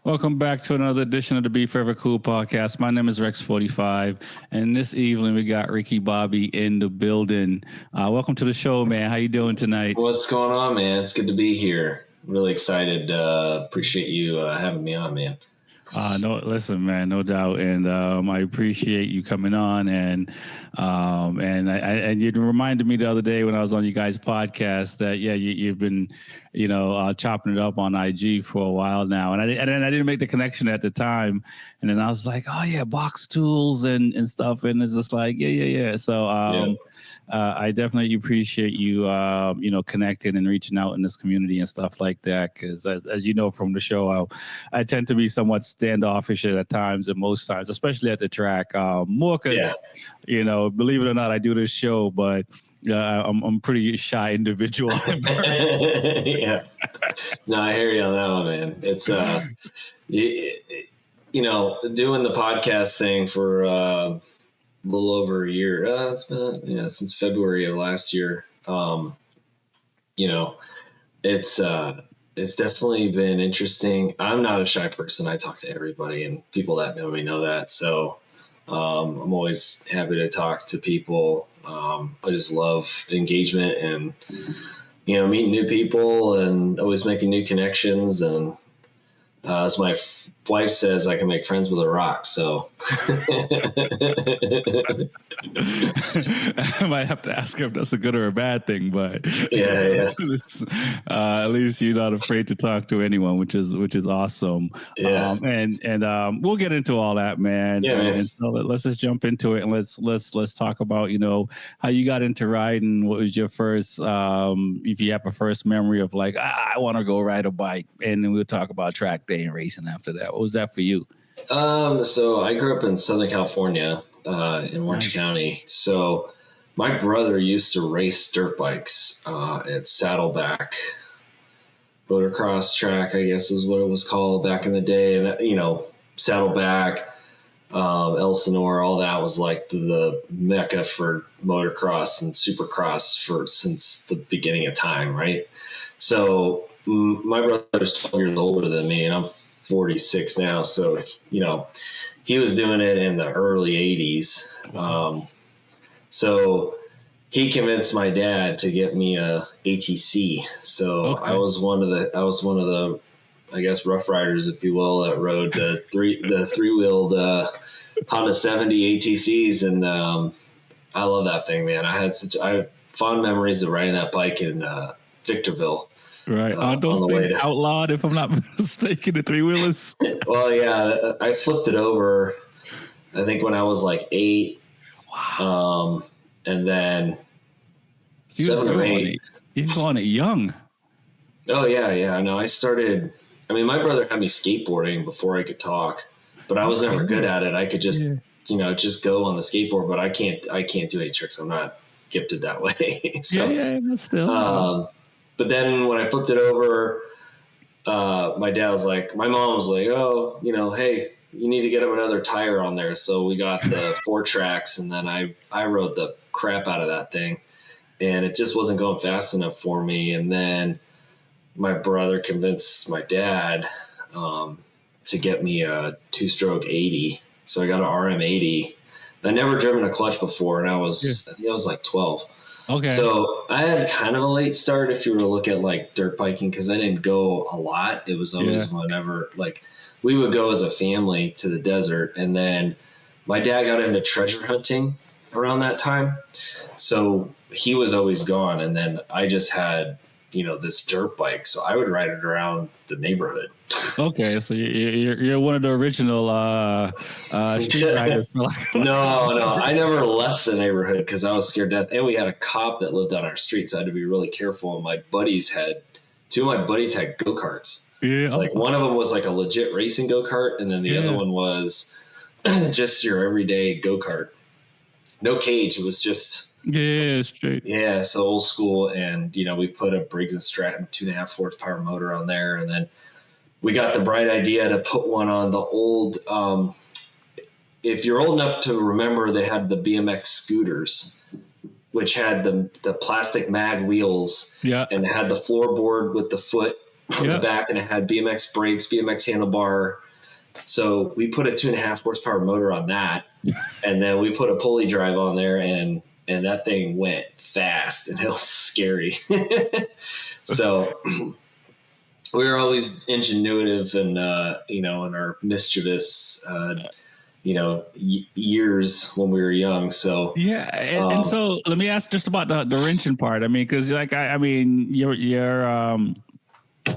Welcome back to another edition of the Be Forever Cool podcast. My name is Rex45, and this evening we got Ricky Bobby in the building. Welcome to the show, man. How you doing tonight? What's going on, man? It's good to be here. Really excited. Appreciate you having me on, man. No, listen, man, no doubt, and I appreciate you coming on, and you reminded me the other day when I was on you guys' podcast that you've been, chopping it up on IG for a while now, and I didn't make the connection at the time, and then I was like, oh yeah, box tools and stuff, and it's just like yeah. So I definitely appreciate you connecting and reaching out in this community and stuff like that, because as you know from the show, I tend to be somewhat standoffish at times, and most times, especially at the track, more because believe it or not, I do this show, but I'm a pretty shy individual. Yeah, no, I hear you on that one, man. It's doing the podcast thing for a little over a year. It's been since February of last year. It's definitely been interesting. I'm not a shy person. I talk to everybody, and people that know me know that. So I'm always happy to talk to people. I just love engagement and, meeting new people and always making new connections. And as my wife says, I can make friends with a rock. So I might have to ask her if that's a good or a bad thing, but yeah. At least you're not afraid to talk to anyone, which is awesome. Yeah. And we'll get into all that, man. Yeah, man. And so let's just jump into it, and let's talk about how you got into riding. What was your first, if you have a first memory of like, I want to go ride a bike, and then we'll talk about track day and racing after that. What was that for you? So I grew up in Southern California, in Orange County. So my brother used to race dirt bikes at Saddleback motocross track, I guess is what it was called back in the day. And, Saddleback, Elsinore, all that was like the mecca for motocross and supercross since the beginning of time, right? So my brother's 12 years older than me, and I'm 46 now. So, he was doing it in the early 80s. So he convinced my dad to get me a ATC. So okay. I was one of the, I guess, rough riders, if you will, that rode the three-wheeled Honda 70 ATCs. And I love that thing, man. I have fond memories of riding that bike in Victorville. Right. Aren't those things outlawed, if I'm not mistaken, the three-wheelers? Well, yeah, I flipped it over, I think, when I was like 8. Wow. And then so 7 or 8. You're going it young. Oh, yeah. No, I started, my brother had me skateboarding before I could talk, but I was never good at it. I could just, just go on the skateboard, but I can't do any tricks. I'm not gifted that way. So, still. But then when I flipped it over, my mom was like, oh, hey, you need to get him another tire on there. So we got the 4 tracks, and then I rode the crap out of that thing, and it just wasn't going fast enough for me. And then my brother convinced my dad to get me a 2-stroke 80. So I got an RM80. I never driven a clutch before, and I think I was like 12. Okay. So I had kind of a late start if you were to look at like dirt biking, because I didn't go a lot. It was always whenever, like, we would go as a family to the desert. And then my dad got into treasure hunting around that time. So he was always gone. And then I just had, this dirt bike. So I would ride it around the neighborhood. Okay. So you're one of the original street riders. No. I never left the neighborhood because I was scared to death. And we had a cop that lived on our street, so I had to be really careful. And two of my buddies had go-karts. Yeah. Like one of them was like a legit racing go-kart, and then the other one was just your everyday go-kart. No cage. It was just straight. Yeah, so old school. And we put a Briggs & Stratton 2.5 horsepower motor on there, and then we got the bright idea to put one on the old. If you're old enough to remember, they had the BMX scooters, which had the plastic mag wheels, and it had the floorboard with the foot on the back, and it had BMX brakes, BMX handlebar. So we put a 2.5 horsepower motor on that, and then we put a pulley drive on there, and that thing went fast, and it was scary. So we were always ingenuitive and in our mischievous years when we were young. So yeah, and so let me ask just about the wrenching part. I mean, because like you're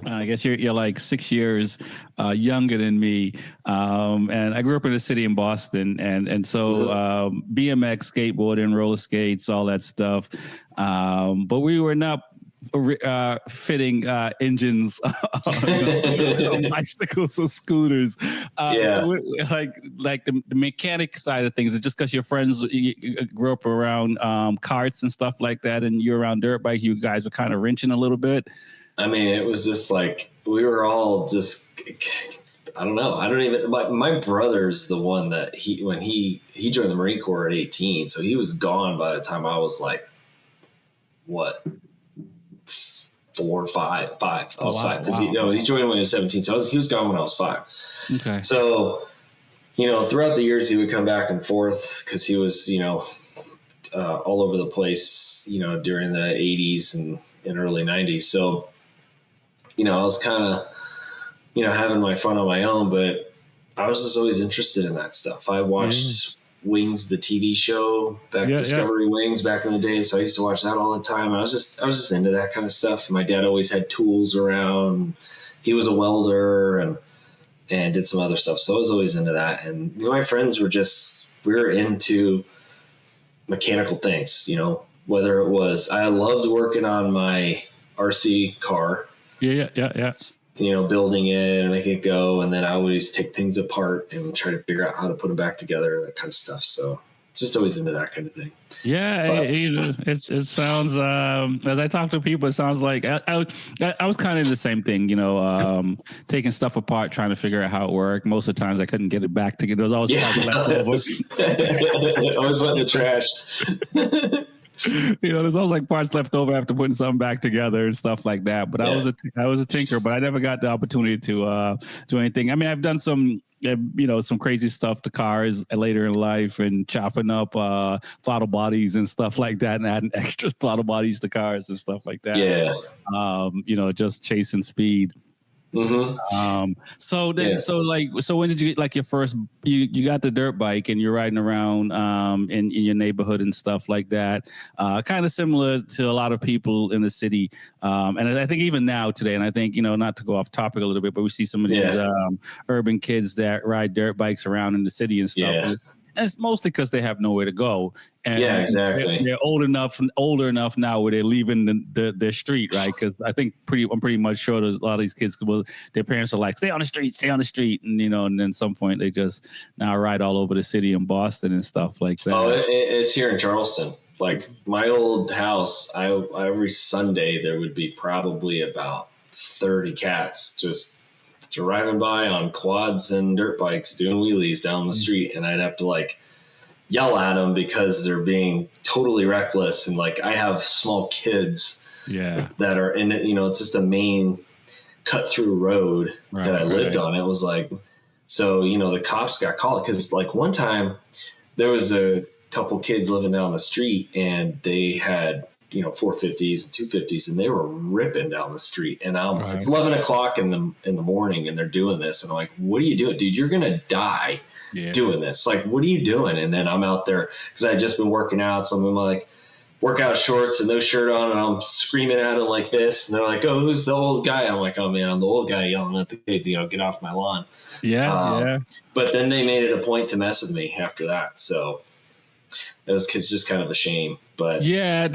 I guess you're like 6 years younger than me, and I grew up in a city in Boston, and so BMX, skateboarding, roller skates, all that stuff, but we were not fitting engines on bicycles or scooters. So like the mechanic side of things, is just because your friends you grew up around carts and stuff like that, and you're around dirt bike, you guys were kind of wrenching a little bit. I mean, it was just like we were all just, I don't know. I don't even, my brother's the one that when he joined the Marine Corps at 18. So he was gone by the time I was like, what, 4 or 5? I was 5. Because he joined when he was 17. So he was gone when I was 5. Okay. So, throughout the years, he would come back and forth because he was, all over the place, during the 80s and early 90s. So, I was kind of, having my fun on my own, but I was just always interested in that stuff. I watched Wings, the TV show, Discovery Wings back in the day. So I used to watch that all the time. I was just into that kind of stuff. My dad always had tools around. He was a welder and did some other stuff. So I was always into that. And my friends were we were into mechanical things, whether it was, I loved working on my RC car. Yeah. Building it and making it go. And then I always take things apart and try to figure out how to put them back together, that kind of stuff. So just always into that kind of thing. Yeah, it sounds, as I talk to people, it sounds like I was kind of the same thing, taking stuff apart, trying to figure out how it worked. Most of the times I couldn't get it back together. There was always leftovers. Always went in the trash. There's always like parts left over after putting something back together and stuff like that. But I was a tinker, but I never got the opportunity to do anything. I mean, I've done some crazy stuff to cars later in life, and chopping up throttle bodies and stuff like that, and adding extra throttle bodies to cars and stuff like that. Yeah. Just chasing speed. Mm-hmm. So when did you get like your first, you got the dirt bike and you're riding around in your neighborhood and stuff like that, kind of similar to a lot of people in the city, and I think even now today, and I think not to go off topic a little bit, but we see some of these urban kids that ride dirt bikes around in the city and stuff. And it's mostly because they have nowhere to go. And exactly. They're older enough now where they're leaving the street, right? Because I'm pretty much sure there's a lot of these kids, their parents are like, stay on the street. And, and then at some point they just now ride all over the city in Boston and stuff like that. Oh, it's here in Charleston. Like my old house, every Sunday there would be probably about 30 cats just driving by on quads and dirt bikes doing wheelies down the street, and I'd have to like yell at them because they're being totally reckless. And like I have small kids that are in it, it's just a main cut through road that I lived on. It was like, so the cops got called because like one time there was a couple kids living down the street and they had 450s and 250s, and they were ripping down the street. And it's 11 o'clock in the morning, and they're doing this. And I'm like, what are you doing, dude? You're gonna die doing this. Like, what are you doing? And then I'm out there because I had just been working out, so I'm in my like workout shorts and no shirt on, and I'm screaming at them like this. And they're like, "Oh, who's the old guy?" And I'm like, "Oh man, I'm the old guy yelling at the kid, get off my lawn." But then they made it a point to mess with me after that. So it was just kind of a shame. But I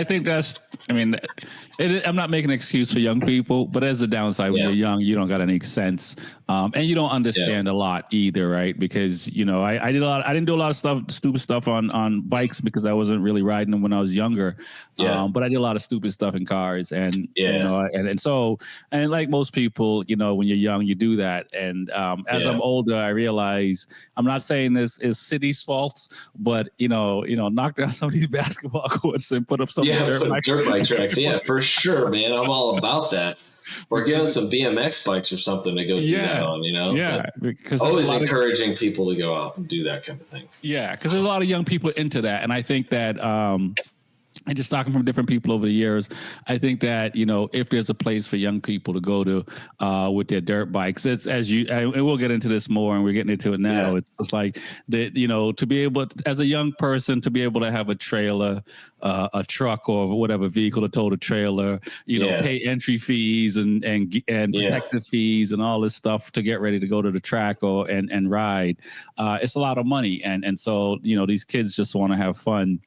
think I'm not making an excuse for young people, but as a downside, when you're young, you don't got any sense, and you don't understand a lot either, right? Because I didn't do a lot of stupid stuff on bikes because I wasn't really riding them when I was younger, but I did a lot of stupid stuff in cars, and so like most people, when you're young, you do that, and as I'm older, I realize I'm not saying this is city's fault, but knock down some of these basketball courts and put up some dirt bike tracks. Yeah, for sure, man. I'm all about that. Or give them some BMX bikes or something to go do that on, Yeah, because always encouraging people to go out and do that kind of thing. Yeah, because there's a lot of young people into that, and I think that and just talking from different people over the years, I think that, if there's a place for young people to go to with their dirt bikes, it's and we'll get into this more, and we're getting into it now. Yeah. It's just like that, to be able to, as a young person, to be able to have a trailer, a truck or whatever vehicle to tow the trailer, pay entry fees and protective fees and all this stuff to get ready to go to the track and ride. It's a lot of money. And so, these kids just want to have fun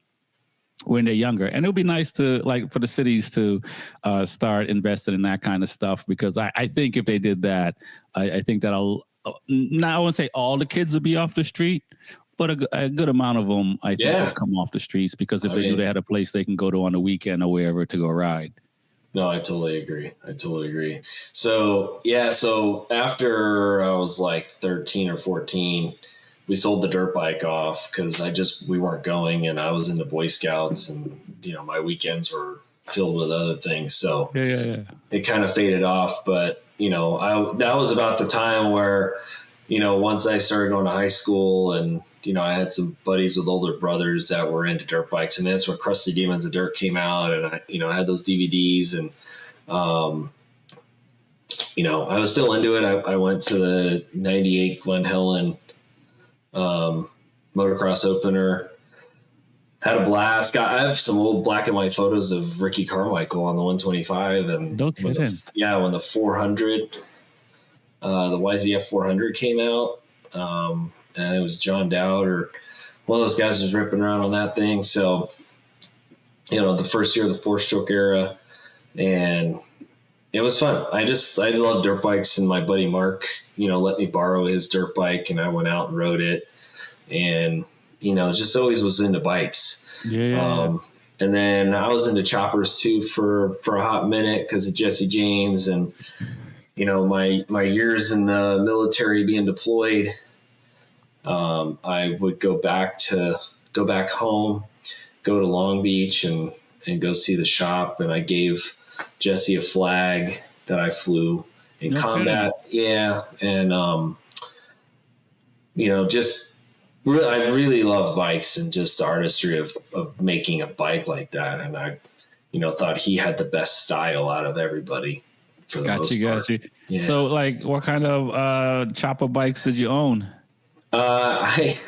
when they're younger, and it would be nice to for the cities to start investing in that kind of stuff, because I think if they did that, I think that'll I won't say all the kids would be off the street, but a good amount of them I think would come off the streets, because if they knew they had a place they can go to on the weekend or wherever to go ride. No, I totally agree. So after I was like 13 or 14, we sold the dirt bike off because we weren't going, and I was into Boy Scouts, and my weekends were filled with other things. So it kind of faded off. But that was about the time where once I started going to high school, and I had some buddies with older brothers that were into dirt bikes, and that's when Crusty Demons of Dirt came out, and I had those DVDs, and I was still into it. I went to the '98 Glen Helen motocross opener, had a blast. I have some old black and white photos of Ricky Carmichael on the 125, and when the 400, the YZF 400 came out, and it was John Dowd or one of those guys was ripping around on that thing. So the first year of the 4-stroke era, and it was fun. I love dirt bikes, and my buddy Mark, let me borrow his dirt bike, and I went out and rode it, and just always was into bikes. And then I was into choppers too for a hot minute because of Jesse James, and my years in the military being deployed. I would go back home, go to Long Beach, and go see the shop, and I gave Jesse a flag that I flew in combat. Yeah. And, just really, I really love bikes and just the artistry of making a bike like that. And I, thought he had the best style out of everybody for the most part. Got you. Yeah. So what kind of chopper bikes did you own? I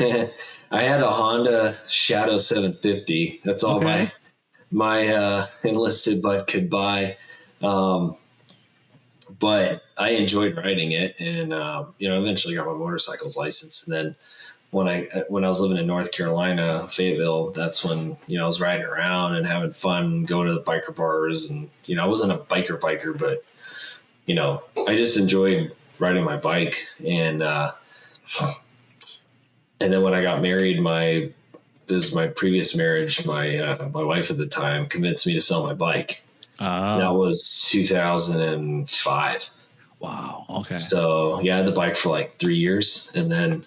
had a Honda Shadow 750. That's all my enlisted butt could buy. But I enjoyed riding it, and eventually got my motorcycle's license. And then when I was living in North Carolina, Fayetteville, that's when I was riding around and having fun, going to the biker bars, and I wasn't a biker, but I just enjoyed riding my bike. And then when I got married, this is my previous marriage. My wife at the time convinced me to sell my bike. That was 2005. Wow. Okay. So I had the bike for like 3 years, and then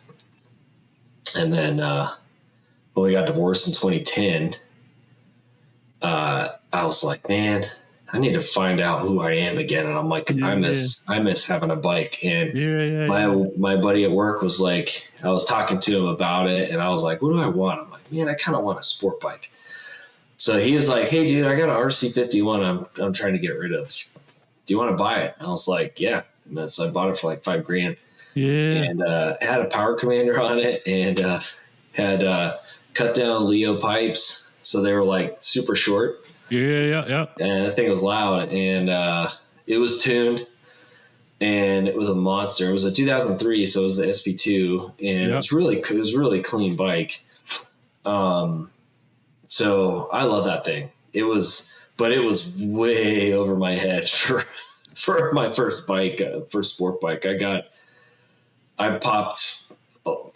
when we got divorced in 2010, I was like, man, I need to find out who I am again. And I'm like, I miss having a bike. And my buddy at work was like, I was talking to him about it, and I was like, what do I want? I'm like, man, I kind of want a sport bike. So he was like, hey dude, I got an RC51 I'm trying to get rid of. Do you want to buy it? And I was like, yeah. And so I bought it for like $5,000. Yeah. And it had a power commander on it, and had cut down Leo pipes. So they were like super short. Yeah. And that thing was loud, and it was tuned, and it was a monster. It was a 2003, so it was the SP2, and it was really clean bike. So I love that thing. It was way over my head for my first bike, first sport bike. I popped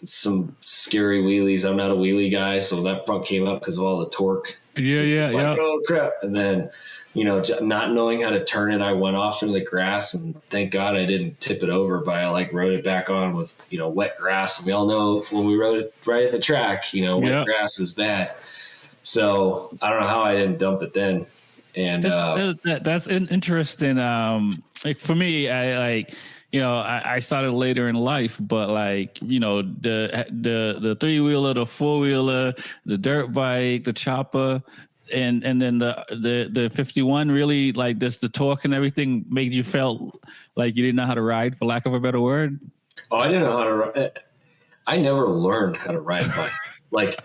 some scary wheelies. I'm not a wheelie guy, so that front came up because of all the torque. Yeah. Oh crap! And then, not knowing how to turn it, I went off into the grass, and thank God I didn't tip it over. But I rode it back on with wet grass. And we all know when we rode it right at the track, wet grass is bad. So I don't know how I didn't dump it then. And that's interesting. For me, I started later in life, but the 3-wheeler, the 4-wheeler, the dirt bike, the chopper, and then the 51 really just the torque and everything made you felt like you didn't know how to ride, for lack of a better word. Oh, I didn't know how to ride. I never learned how to ride a bike.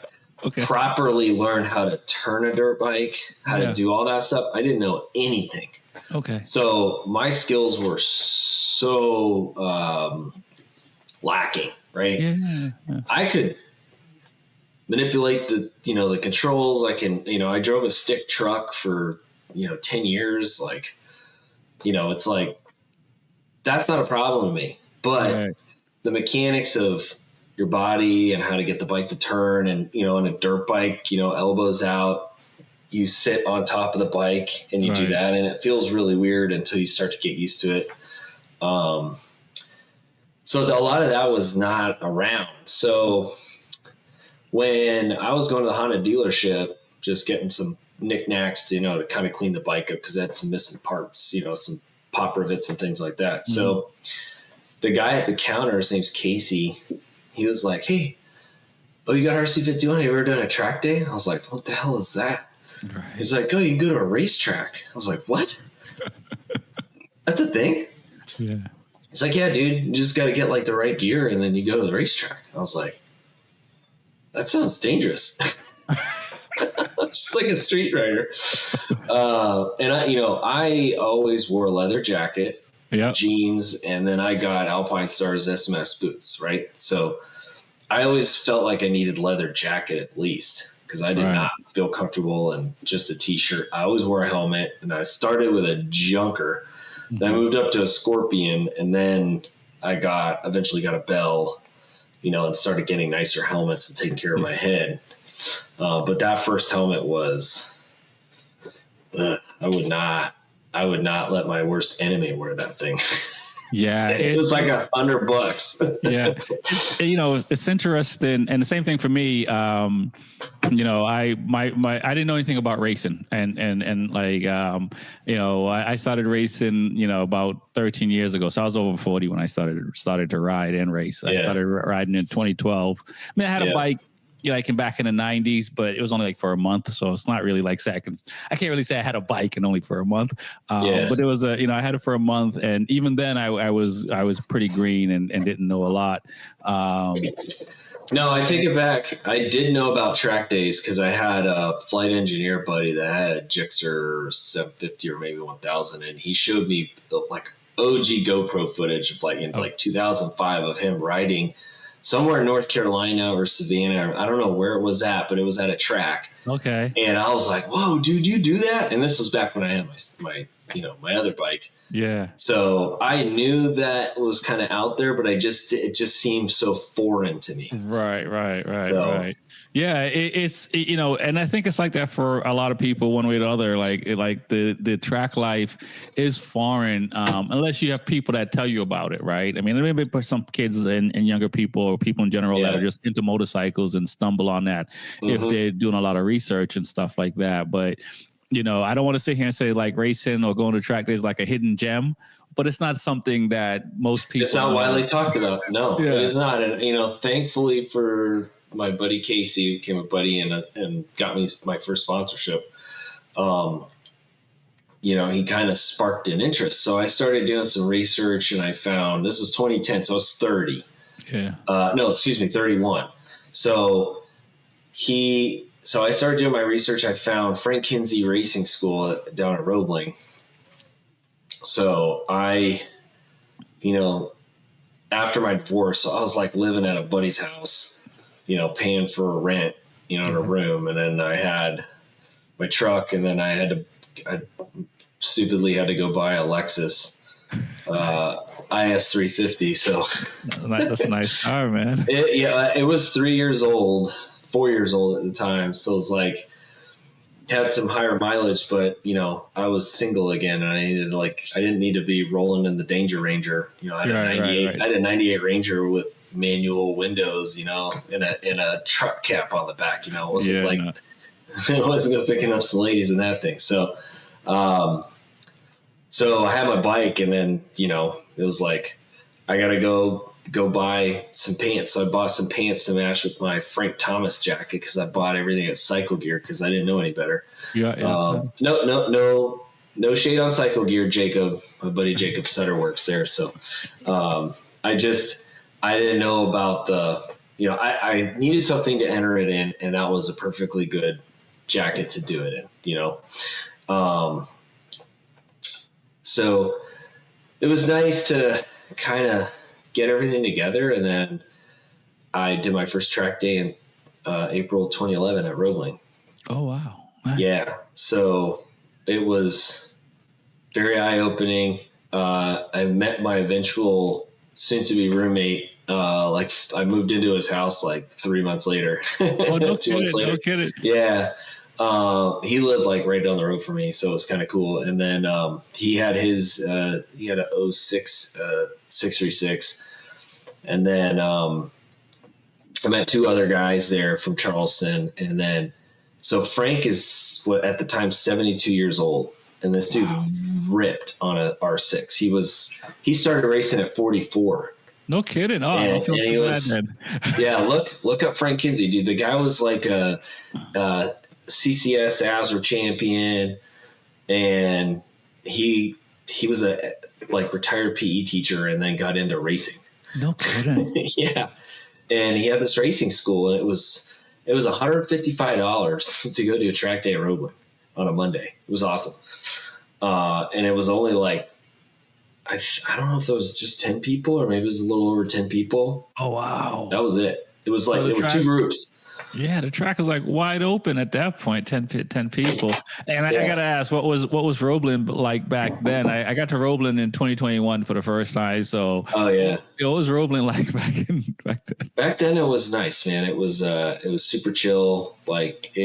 Properly learn how to turn a dirt bike, how to do all that stuff. I didn't know anything. Okay. So my skills were so lacking, right? Yeah. I could manipulate the controls. I I drove a stick truck for 10 years. It's that's not a problem to me. But the mechanics of your body and how to get the bike to turn, and in a dirt bike, elbows out, you sit on top of the bike and you do that, and it feels really weird until you start to get used to it. So a lot of that was not around. So when I was going to the Honda dealership, just getting some knickknacks to kind of clean the bike up, because it had some missing parts, some pop rivets and things like that. Mm-hmm. So the guy at the counter, his name's Casey, he was like, "Hey, you got RC51? Have you ever done a track day?" I was like, "What the hell is that?" Right. He's like, "Oh, you can go to a racetrack." I was like, "What?" That's a thing? Yeah. It's like, "Yeah, dude, you just got to get the right gear, and then you go to the racetrack." I was like, "That sounds dangerous." Just like a street rider. And I always wore a leather jacket, jeans, and then I got Alpine Stars SMS boots, right? So I always felt like I needed leather jacket at least, because I did not feel comfortable in just a t-shirt. I always wore a helmet, and I started with a Junker. Mm-hmm. Then I moved up to a Scorpion, and then I eventually got a Bell, and started getting nicer helmets and taking care of my head. But that first helmet was, I would not let my worst enemy wear that thing. Yeah, it was like $100. Yeah, it's interesting, and the same thing for me. I didn't know anything about racing, and I started racing, about 13 years ago. So I was over 40 when I started to ride and race. I started riding in 2012. I mean, I had a bike. I came back in the 90s, but it was only for a month. So it's not really I can't really say I had a bike and only for a month. But it was I had it for a month. And even then I was pretty green and didn't know a lot. No, I take it back. I did know about track days because I had a flight engineer buddy that had a Gixxer 750 or maybe 1000. And he showed me OG GoPro footage of 2005 of him riding somewhere in North Carolina or Savannah. I don't know where it was at, but it was at a track. Okay. And I was like, "Whoa, dude, you do that?" And this was back when I had my other bike. Yeah. So I knew that was kind of out there, but it just seemed so foreign to me. Right. Yeah, it's and I think it's like that for a lot of people, one way or the other. Like the track life is foreign unless you have people that tell you about it, right? I mean, maybe for some kids and younger people or people in general that are just into motorcycles and stumble on that if they're doing a lot of research and stuff like that. But I don't want to sit here and say racing or going to track days like a hidden gem, but it's not something that most people. It's not widely talked about. No, it is not. And thankfully for my buddy Casey, who became a buddy and got me my first sponsorship, he kind of sparked an interest. So I started doing some research, and I found this was 2010, so I was 30. Yeah. 31. So I started doing my research. I found Frank Kinsey Racing School down at Roebling. So I, after my divorce, I was living at a buddy's house, paying for a rent, in a room. And then I had my truck, and then I stupidly had to go buy a Lexus IS 350. So That's a nice car, man. It was 4 years old at the time. So it was like, had some higher mileage, but I was single again, and I didn't need to be rolling in the Danger Ranger. I had a 98. Right. I had a 98 Ranger with manual windows, in a truck cap on the back. It wasn't it wasn't going to picking up some ladies in that thing. So, so I had my bike, and then it was like, I got to go buy some pants. So I bought some pants to match with my Frank Thomas jacket, because I bought everything at Cycle Gear because I didn't know any better. No shade on Cycle Gear, Jacob. My buddy Jacob Sutter works there. So I didn't know about I needed something to enter it in, and that was a perfectly good jacket to do it in, so it was nice to kind of get everything together. And then I did my first track day in April 2011 at Roebling. Oh, wow. Yeah. So it was very eye-opening. I met my eventual soon-to-be roommate. I moved into his house like 3 months later. Oh, no kidding. No kidding. Yeah. He lived like right down the road from me, so it was kind of cool. And then he had a 06 636, and then I met two other guys there from Charleston. And then so Frank is at the time 72 years old, and this dude ripped on a R6. He started racing at 44. No kidding. Oh, I feel he was, yeah. Look up Frank Kinsey, dude. The guy was like a CCS ASR champion, and he was a retired PE teacher, and then got into racing. No kidding. Yeah, and he had this racing school, and it was $155 to go to a track day at Roebling on a Monday. It was awesome, and it was only like, I don't know if it was just 10 people, or maybe it was a little over 10 people. Oh, wow. That was it. It was like, there were two groups. Yeah, the track was like wide open at that point, 10 people. And I got to ask, what was Roebling like back then? I got to Roebling in 2021 for the first time. So, oh yeah, what was Roebling like back then? Back then, it was nice, man. It was super chill. Like,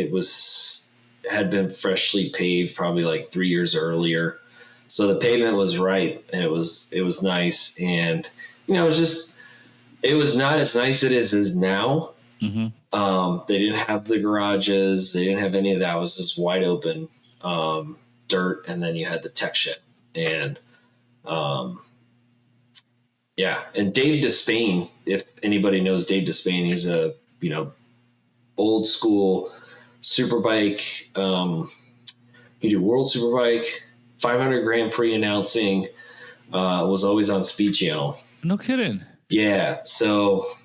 had been freshly paved probably like 3 years earlier. So the pavement was right, and it was nice. And, it was not as nice as it is now. Mm-hmm. They didn't have the garages. They didn't have any of that. It was just wide open dirt, and then you had the tech shed. And and Dave Despain, if anybody knows Dave Despain, he's a old school superbike. He did World Superbike, 500 Grand Prix announcing. Was always on Speed Channel. No kidding. Yeah, so.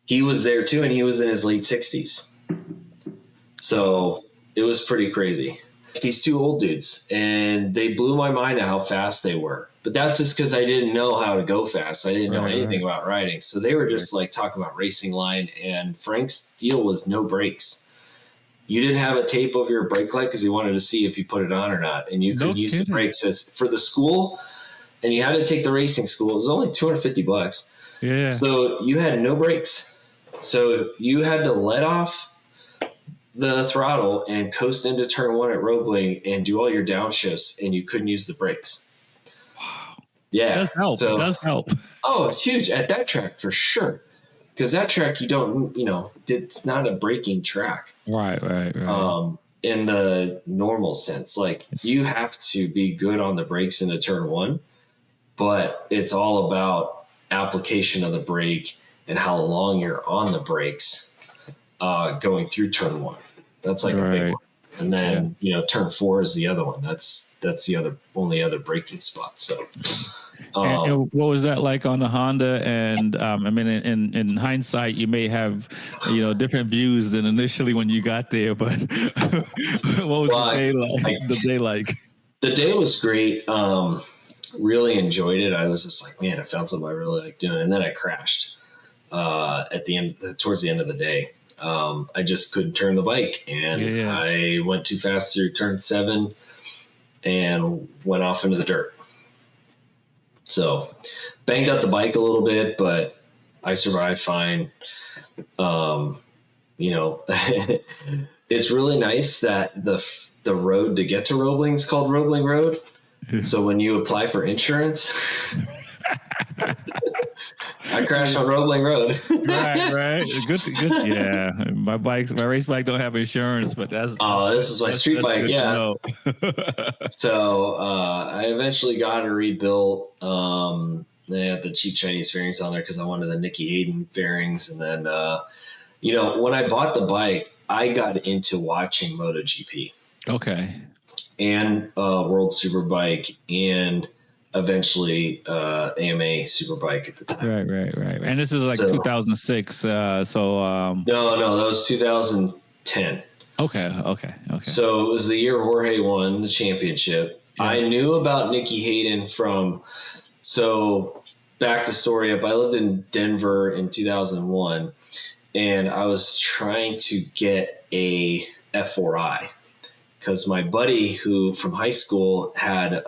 He was there too, and he was in his late 60s. So it was pretty crazy. These two old dudes, and they blew my mind at how fast they were. But that's just because I didn't know how to go fast. I didn't know anything about riding. So they were just like talking about racing line, and Frank's deal was no brakes. You didn't have a tape over your brake light because he wanted to see if you put it on or not. And you could use the brakes as for the school, and you had to take the racing school. It was only $250. Yeah. So you had no brakes. So you had to let off the throttle and coast into turn one at Roebling and do all your downshifts, and you couldn't use the brakes. Wow. Yeah. It does help. So, it does help. Oh, it's huge at that track for sure. Because that track, you don't, it's not a braking track. Right. In the normal sense, like you have to be good on the brakes into turn one, but it's all about application of the brake and how long you're on the brakes going through turn one. That's like a big one. And then, turn four is the other one. That's the only other braking spot. So, and what was that like on the Honda? And in hindsight, you may have, different views than initially when you got there. But what was the day like? The day was great. Really enjoyed it. I was just like, man, I found something I really like doing. And then I crashed towards the end of the day. I just couldn't turn the bike, and I went too fast through turn 7, and went off into the dirt. So banged up the bike a little bit, but I survived fine. You know, it's really nice that the road to get to Roebling is called Roebling Road. So when you apply for insurance, I crashed on Roebling Road. right. Good. Yeah, my race bike don't have insurance, but this is my street bike. Yeah. So I eventually got it rebuilt. They had the cheap Chinese fairings on there because I wanted the Nicky Hayden fairings, and then you know, when I bought the bike, I got into watching MotoGP. Okay. And World Superbike, and eventually AMA Superbike at the time. Right. And this is like 2006. No, that was 2010. Okay. So it was the year Jorge won the championship. Yeah. I knew about Nicky Hayden so back the story up. I lived in Denver in 2001, and I was trying to get a F4i. Because my buddy who from high school had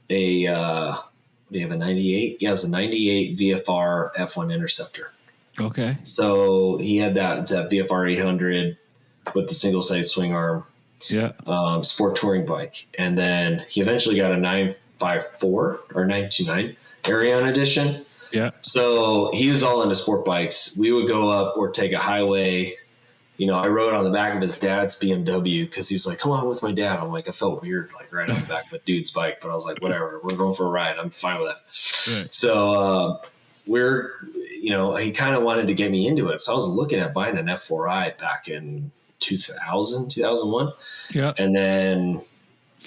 do you have a 98? Yeah, it was a 98 VFR F1 Interceptor. Okay. So he had that VFR 800 with the single side swing arm. Yeah. Sport touring bike. And then he eventually got a 954 or 929 Arion edition. Yeah. So he was all into sport bikes. We would go up or take a highway. You know, I rode on the back of his dad's BMW because he's like, come on with my dad. I'm like, I felt weird, like riding on the back of a dude's bike, but I was like, whatever, we're going for a ride. I'm fine with that. Right. So he kind of wanted to get me into it. So I was looking at buying an F4i back in 2001. Yeah. And then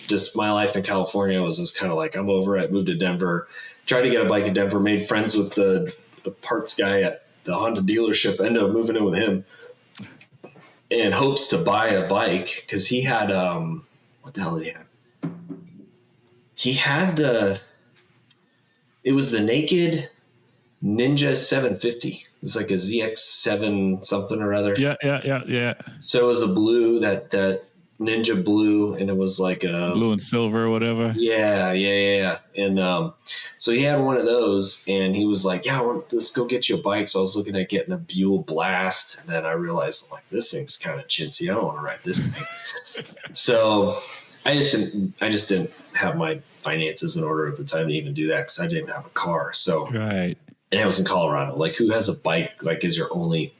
just my life in California was just kind of like, I'm over it. Moved to Denver, tried to get a bike in Denver, made friends with the parts guy at the Honda dealership, ended up moving in with him. In hopes to buy a bike, because he had what the hell did he have? He had it was the Naked Ninja 750. It was like a ZX7 something or other. Yeah. So it was a blue that Ninja blue, and it was like a blue and silver or whatever. Yeah. And so he had one of those, and he was like, yeah, let's go get you a bike. So I was looking at getting a Buell Blast, and then I realized, I'm like, this thing's kind of chintzy. I don't want to ride this thing. So I just didn't have my finances in order at the time to even do that, because I didn't have a car. So right. And I was in Colorado. Like, who has a bike like is your only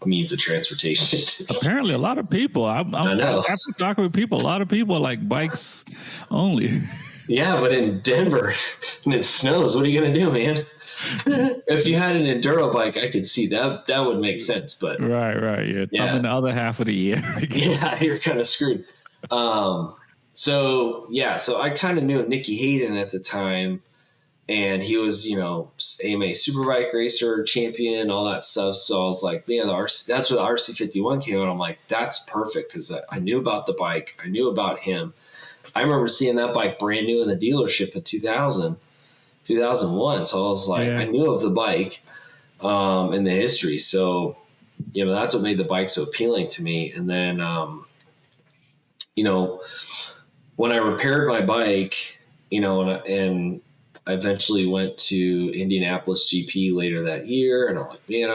means of transportation? Apparently a lot of people. I know. After talking with people, a lot of people like bikes only. Yeah, but in Denver and it snows, what are you gonna do, man? If you had an enduro bike, I could see that would make sense. But right. Yeah. I'm in the other half of the year. Yeah, you're kind of screwed. So I kind of knew Nicky Hayden at the time. And he was, AMA Superbike racer champion, all that stuff. So I was like, man, that's where the RC51 came out. I'm like, that's perfect, because I knew about the bike. I knew about him. I remember seeing that bike brand new in the dealership in 2001. So I was like, I knew of the bike and the history. So, that's what made the bike so appealing to me. And then, when I repaired my bike, and I eventually went to Indianapolis GP later that year, and I'm like, man,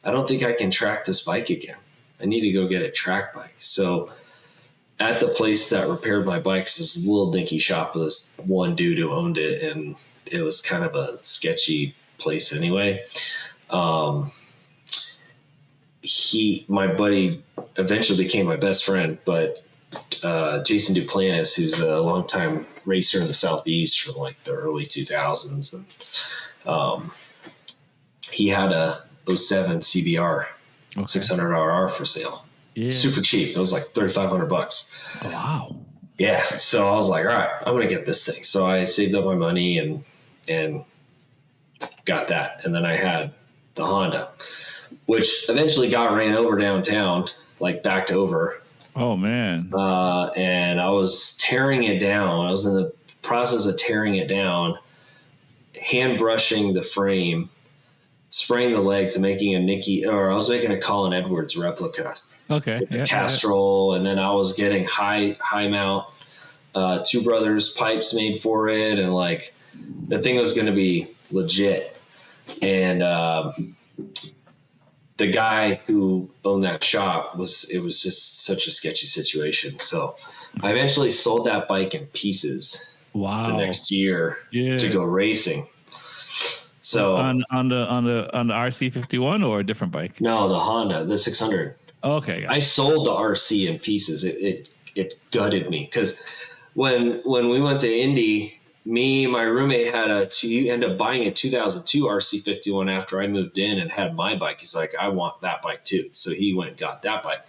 I don't think I can track this bike again. I need to go get a track bike. So at the place that repaired my bikes, this little dinky shop with this one dude who owned it, and it was kind of a sketchy place anyway. My buddy eventually became my best friend, but Jason Duplantis, who's a longtime racer in the Southeast from like the early 2000s, and he had a 07 CBR 600RR for sale. Yeah. Super cheap. It was like $3,500. Oh, wow. Yeah. So I was like, all right, I'm going to get this thing. So I saved up my money and got that. And then I had the Honda, which eventually got ran over downtown, like backed over. Oh, man. And I was tearing it down. I was in the process of tearing it down, hand brushing the frame, spraying the legs, and making I was making a Colin Edwards replica. Okay. With the Castrol, and then I was getting high mount two brothers pipes made for it, and like the thing was going to be legit. And the guy who owned that shop it was just such a sketchy situation. So I eventually sold that bike in pieces. Wow. The next year to go racing. So on the RC51 or a different bike? No, the Honda, the 600. Okay. I sold the RC in pieces. It gutted me because when we went to Indy, my roommate he ended up buying a 2002 RC51 after I moved in and had my bike. He's like, I want that bike too. So he went and got that bike.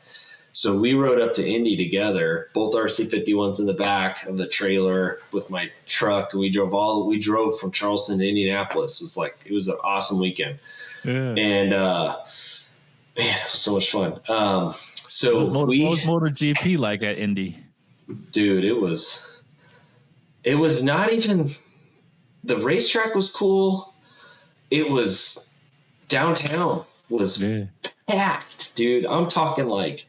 So we rode up to Indy together, both RC51s in the back of the trailer with my truck. And we drove from Charleston to Indianapolis. It was an awesome weekend. And, man, it was so much fun. So what was MotoGP like at Indy? Dude, it was not even, the racetrack was cool. It was downtown was packed, dude. I'm talking like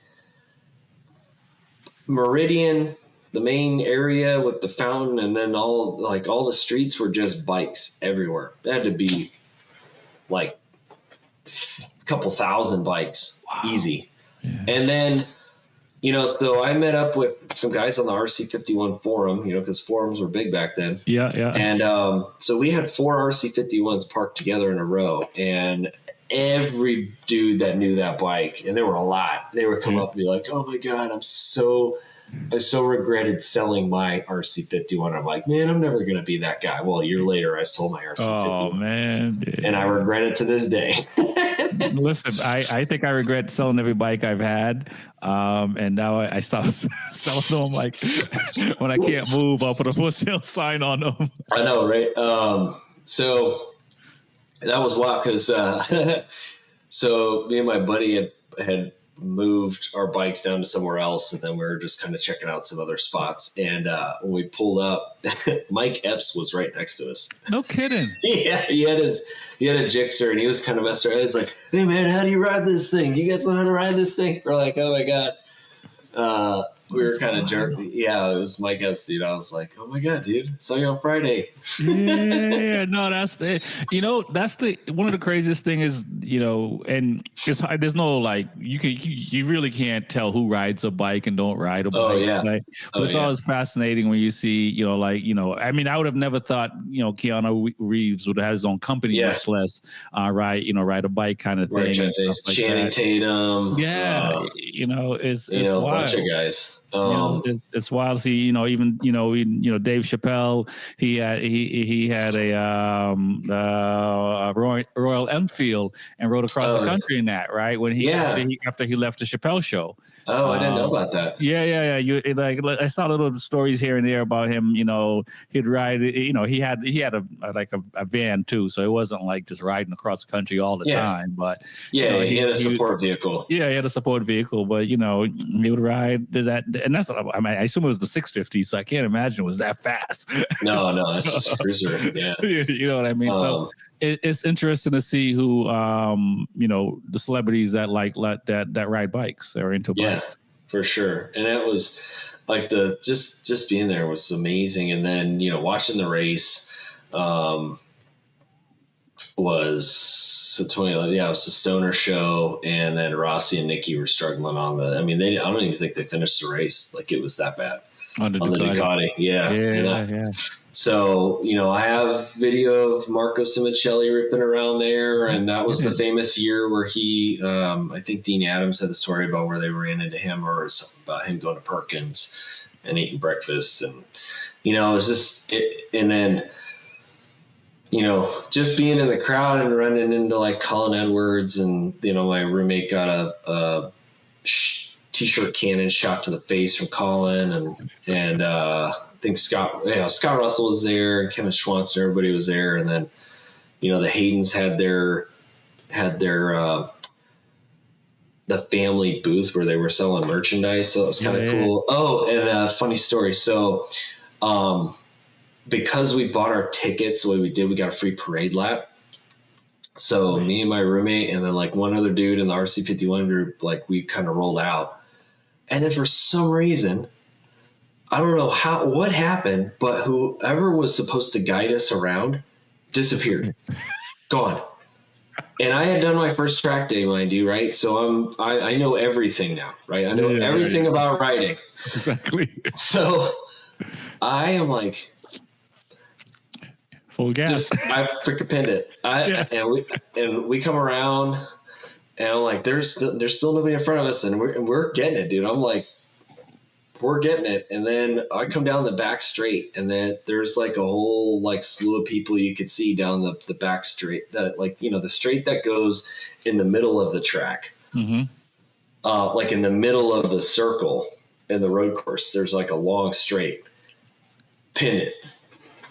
Meridian, the main area with the fountain, and then all the streets were just bikes everywhere. It had to be like a couple thousand bikes. Wow. Easy. Yeah. And then, so I met up with some guys on the RC51 forum, because forums were big back then. Yeah. And so we had 4 RC51s parked together in a row, and every dude that knew that bike, and there were a lot, they would come up and be like, oh my God, I so regretted selling my RC51. I'm like, man, I'm never going to be that guy. Well, a year later, I sold my RC51. Oh, man. Dude. And I regret it to this day. Listen, I think I regret selling every bike I've had. And now I stopped selling them. Like, when I can't move, I'll put a for sale sign on them. I know, right? So that was wild because so me and my buddy had moved our bikes down to somewhere else, and then we were just kind of checking out some other spots. And when we pulled up, Mike Epps was right next to us. No kidding. Yeah, he had a Gixxer, and he was kind of messing around. He's like, "Hey man, how do you ride this thing? Do you guys know how to ride this thing?" We're like, "Oh my God." We were kind of jerky. Yeah, it was Mike Epps, dude. I was like, oh my God, dude, saw you on Friday. Yeah, no, that's one of the craziest thing is, and there's no like, you really can't tell who rides a bike and don't ride a bike. Oh yeah. But it's always fascinating when you see, I mean, I would have never thought, Keanu Reeves would have his own company, much less ride a bike kind of thing. Channing Tatum. Yeah. It's a bunch of guys. It's wild to see, even Dave Chappelle, he had a Royal Enfield and rode across the country in that, right? When after he left the Chappelle show. Oh, I didn't know about that. Yeah. I saw little stories here and there about him. He'd ride. He had a van too, so it wasn't like just riding across the country all the time. But he had a support vehicle. Yeah, he had a support vehicle, but he would ride to that, and that's. I mean, I assume it was the 650, so I can't imagine it was that fast. No, it's just a cruiser. Yeah, you know what I mean. So it's interesting to see who, the celebrities that that ride bikes or into bikes. Yeah, for sure. And it was like just being there was amazing. And then, watching the race, was it was the Stoner show. And then Rossi and Nikki were struggling on I don't even think they finished the race. Like, it was that bad on the Ducati. Yeah. So, I have video of Marco Simoncelli ripping around there. And that was the famous year where he, I think Dean Adams had the story about where they ran into him, or something about him going to Perkins and eating breakfast. And, it was just, and then, just being in the crowd and running into like Colin Edwards, and, my roommate got a t-shirt cannon shot to the face from Colin, and I think Scott Russell was there, and Kevin Schwantz, and everybody was there. And then, the Haydens had their the family booth where they were selling merchandise. So it was kind of cool. Oh, and a funny story. So, because we bought our tickets, the way we did, we got a free parade lap. So me and my roommate, and then like one other dude in the RC51 group, like we kind of rolled out. And then for some reason, I don't know what happened, but whoever was supposed to guide us around disappeared, gone. And I had done my first track day, mind you, right? So I know everything now, right? I know everything about riding. Exactly. So I am like, full gas. I freaking pinned it. And we come around, and I'm like, there's still nobody in front of us, and we're getting it, dude. I'm like, we're getting it. And then I come down the back straight, and then there's like a whole like slew of people you could see down the back straight, that like, you know, the straight that goes in the middle of the track, like in the middle of the circle in the road course. There's like a long straight, pinned it.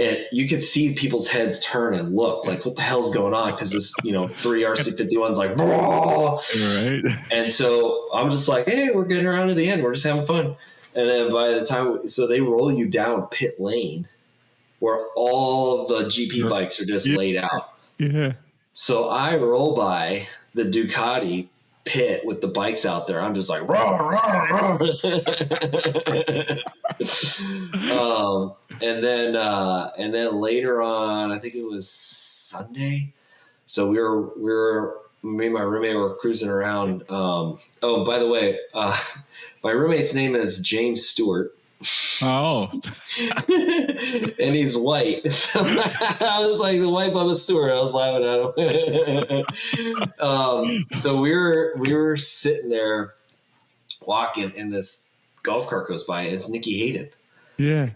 And you could see people's heads turn and look like, what the hell's going on? Because this, you know, 3 RC51's like, right. And so I'm just like, hey, we're getting around to the end. We're just having fun. And then by the time, so they roll you down pit lane where all the GP bikes are just laid out. Yeah. So I roll by the Ducati pit with the bikes out there. I'm just like, rah, rah, rah. And then later on, I think it was Sunday. So we were me and my roommate were cruising around. Oh, by the way, my roommate's name is James Stewart. Oh. And he's white. So I was like, the white Bubba Stewart. I was laughing at him. So we were sitting there walking, and this golf cart goes by, and it's Nicky Hayden. Yeah.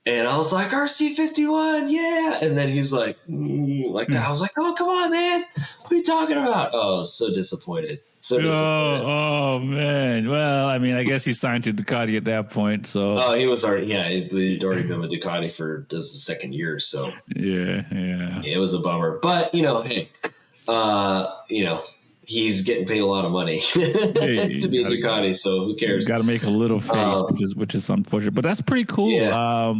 And I was like, RC51, yeah. And then he's like that. I was like, oh, come on, man. What are you talking about? Oh, I was so disappointed. Oh, man. Well, I mean, I guess he signed to Ducati at that point. So. Oh, he was already, he'd already been with Ducati for this the second year. So. Yeah. It was a bummer. But, you know, hey, you know, he's getting paid a lot of money to be a Ducati, so who cares? Got to make a little face, which is unfortunate, but that's pretty cool.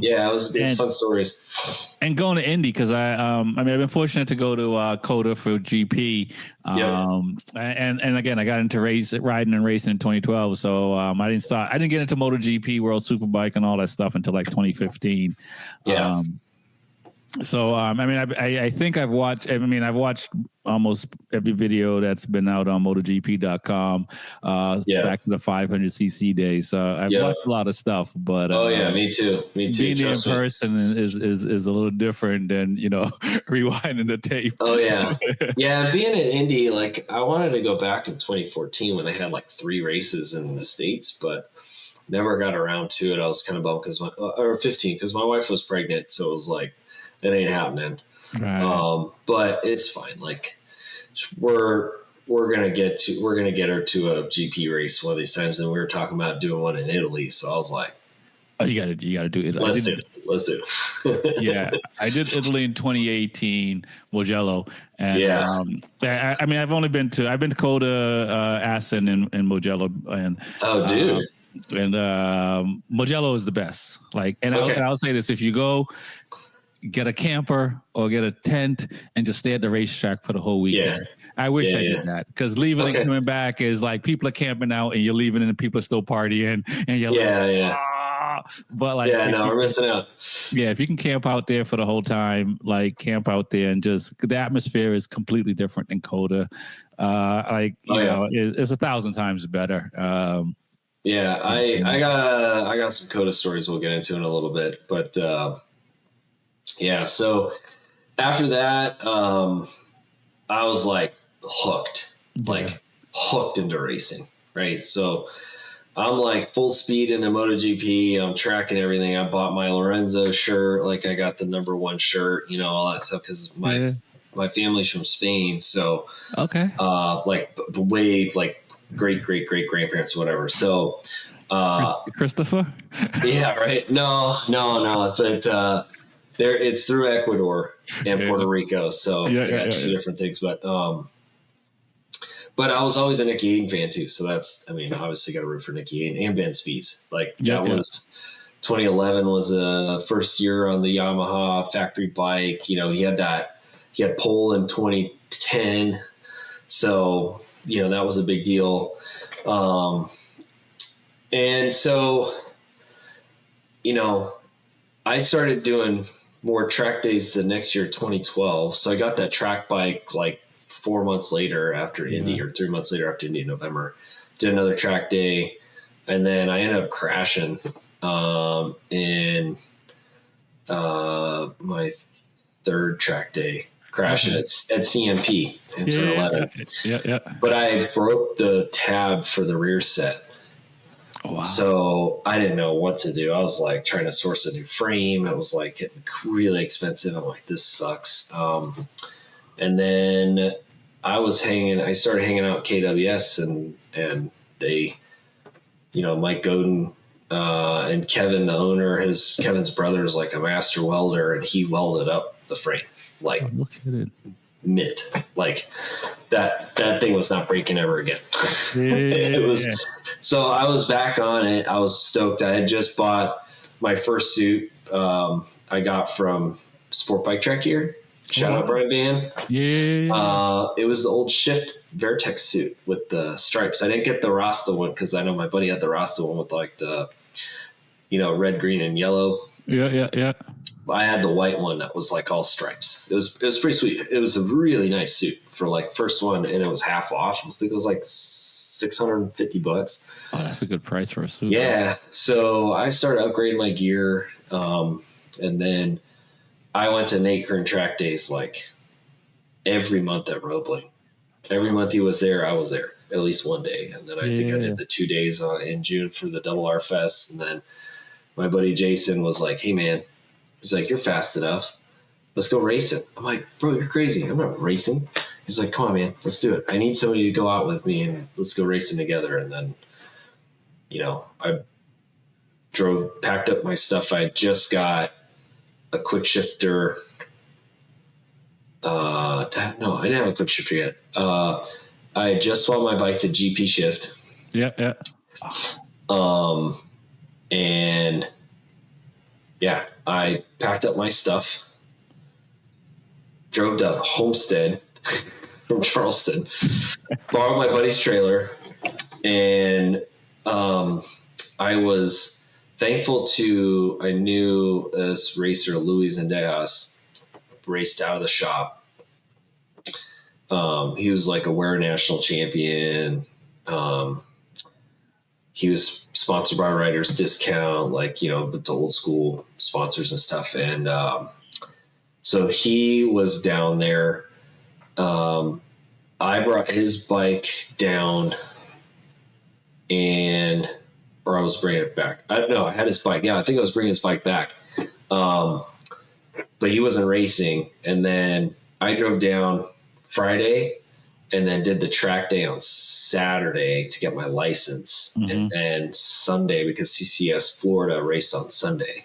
It's fun stories. And going to Indy, because I mean, I've been fortunate to go to COTA for GP, and again, I got into riding and racing in 2012. So I didn't get into MotoGP, World Superbike, and all that stuff until like 2015. Yeah. So, I mean, I think I've watched almost every video that's been out on MotoGP.com, back to the 500cc days. So I've watched a lot of stuff, but me too. Being in person is a little different than, you know, rewinding the tape. Oh yeah. Yeah. Being in Indy, like I wanted to go back in 2014 when they had like 3 races in the States, but never got around to it. I was kind of bummed or 15, because my wife was pregnant. So it was like, it ain't happening. Right. But it's fine. Like we're gonna get her to a GP race one of these times, and we were talking about doing one in Italy. So I was like, "Oh, you gotta do Italy." Let's do it. Yeah, I did Italy in 2018, Mugello, and I mean, I've been to COTA, Assen, and Mugello, and dude. And Mugello is the best. Like, and I'll say this: if you go, get a camper or get a tent and just stay at the racetrack for the whole weekend. Yeah. I wish I did that, because leaving and coming back is like people are camping out and you're leaving and people are still partying and you're But like, we're missing out. Yeah, if you can camp out there for the whole time, like camp out there, and just the atmosphere is completely different than COTA. You know, it's 1,000 times better. I got some COTA stories we'll get into in a little bit, but so after that, I was like hooked into racing, right? So I'm like full speed into MotoGP. I'm tracking everything. I bought my Lorenzo shirt. Like I got the #1 shirt, you know, all that stuff, because my family's from Spain. So, like way like great grandparents, whatever. So, Christopher? Yeah, right. No. But, it's through Ecuador and Puerto Rico, so two different things. But I was always a Nicky Hayden fan too, so that's, I mean, obviously got to root for Nicky Hayden and Ben Spies. Like was 2011 was a first year on the Yamaha factory bike. You know, he had pole in 2010, so you know that was a big deal. And so I started doing more track days the next year, 2012. So I got that track bike like 4 months later after Indy, or 3 months later after Indy in November. Did another track day, and then I ended up crashing in my third track day. Crashing at CMP in turn 11. Yeah. But I broke the tab for the rear set. Oh, wow. So I didn't know what to do. I was like trying to source a new frame. It was like getting really expensive. I'm like, this sucks. And then I started hanging out at KWS, and they, Mike Godin and Kevin, the owner, Kevin's brother is like a master welder, and he welded up the frame. Like, look at it. Mint. Like that thing was not breaking ever again. Yeah. It was. So I was back on it. I was stoked. I had just bought my first suit. I got from Sport Bike Track Gear. Shout out Brian Van. Yeah. It was the old Shift Vertex suit with the stripes. I didn't get the Rasta one because I know my buddy had the Rasta one with like the, red, green, and yellow. Yeah. I had the white one that was like all stripes. It was pretty sweet. It was a really nice suit for like first one, and it was half off. I think it was like $650. Oh, that's a good price for a suit. Yeah. So I started upgrading my gear, and then I went to Nate Kern track days like every month at Roebling. Every month he was there, I was there at least one day, and then I think I did the 2 days in June for the Double R Fest, and then my buddy Jason was like, "Hey man." He's like, "You're fast enough. Let's go racing." I'm like, "Bro, you're crazy. I'm not racing." He's like, "Come on, man. Let's do it. I need somebody to go out with me, and let's go racing together." And then, I packed up my stuff. I just got a quick shifter. No, I didn't have a quick shifter yet. I just swapped my bike to GP shift. Yeah. And yeah, I packed up my stuff, drove to Homestead from Charleston, borrowed my buddy's trailer, and I was thankful I knew this racer, Luis Zendejas, raced out of the shop. He was like a WEAR national champion. He was sponsored by Riders Discount, like, the old school sponsors and stuff. And so he was down there. I brought his bike down or I was bringing it back. I had his bike. Yeah, I think I was bringing his bike back. But he wasn't racing. And then I drove down Friday and then did the track day on Saturday to get my license. Mm-hmm. And then Sunday, because CCS Florida raced on Sunday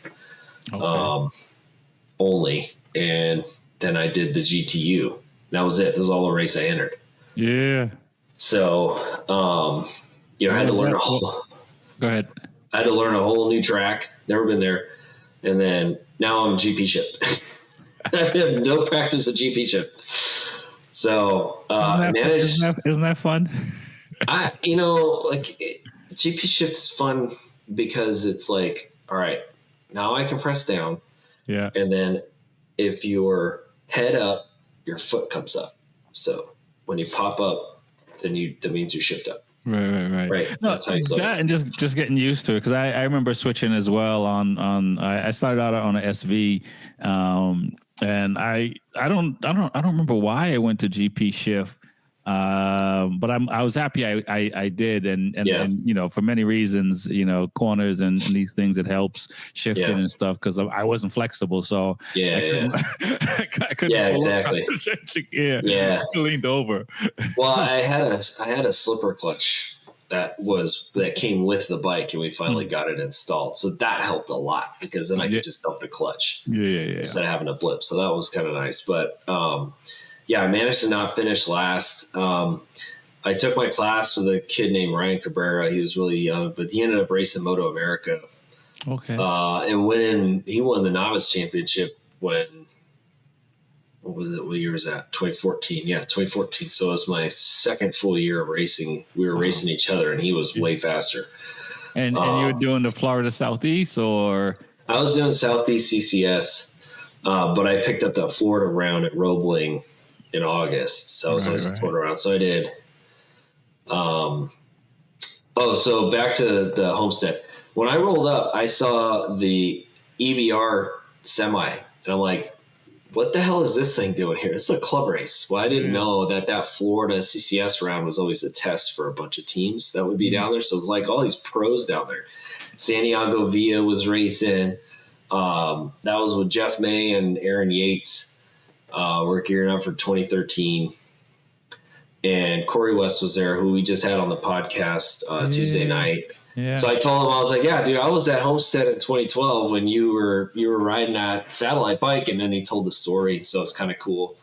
only. And then I did the GTU. That was it. This is all the race I entered. Yeah. So, I had to learn Go ahead. I had to learn a whole new track. Never been there. And then now I'm GP shift. I have no practice at GP shift. So isn't that fun? GP shift is fun because it's like, all right, now I can press down. Yeah. And then if your head up, your foot comes up. So when you pop up, then that means you shift up. Right. No, that's how you that and just getting used to it, because I remember switching as well on I started out on an SV, and I don't remember why I went to GP shift, but I was happy I did, and for many reasons, corners and these things, it helps shifting and stuff, because I wasn't flexible, so I couldn't exactly. I leaned over. Well, I had a slipper clutch that came with the bike, and we finally got it installed, so that helped a lot, because then I could just dump the clutch instead of having a blip. So that was kind of nice, but I managed to not finish last. I took my class with a kid named Ryan Cabrera. He was really young, but he ended up racing Moto America. Okay. And he won the novice championship what year was that? 2014. Yeah, 2014. So it was my second full year of racing. We were racing each other, and he was way faster. And you were doing the Florida Southeast, or? I was doing Southeast CCS, but I picked up that Florida round at Roebling in August. So I was always a Florida round. So I did. So back to the Homestead. When I rolled up, I saw the EBR semi, and I'm like, what the hell is this thing doing here? It's a club race. Well, I didn't know that Florida CCS round was always a test for a bunch of teams that would be down there. So it was like all these pros down there. Santiago Villa was racing. That was with Jeff May and Aaron Yates. We're gearing up for 2013. And Corey West was there, who we just had on the podcast Tuesday night. Yeah. So I told him, I was like, yeah, dude, I was at Homestead in 2012 when you were riding that satellite bike. And then he told the story. So it's kind of cool.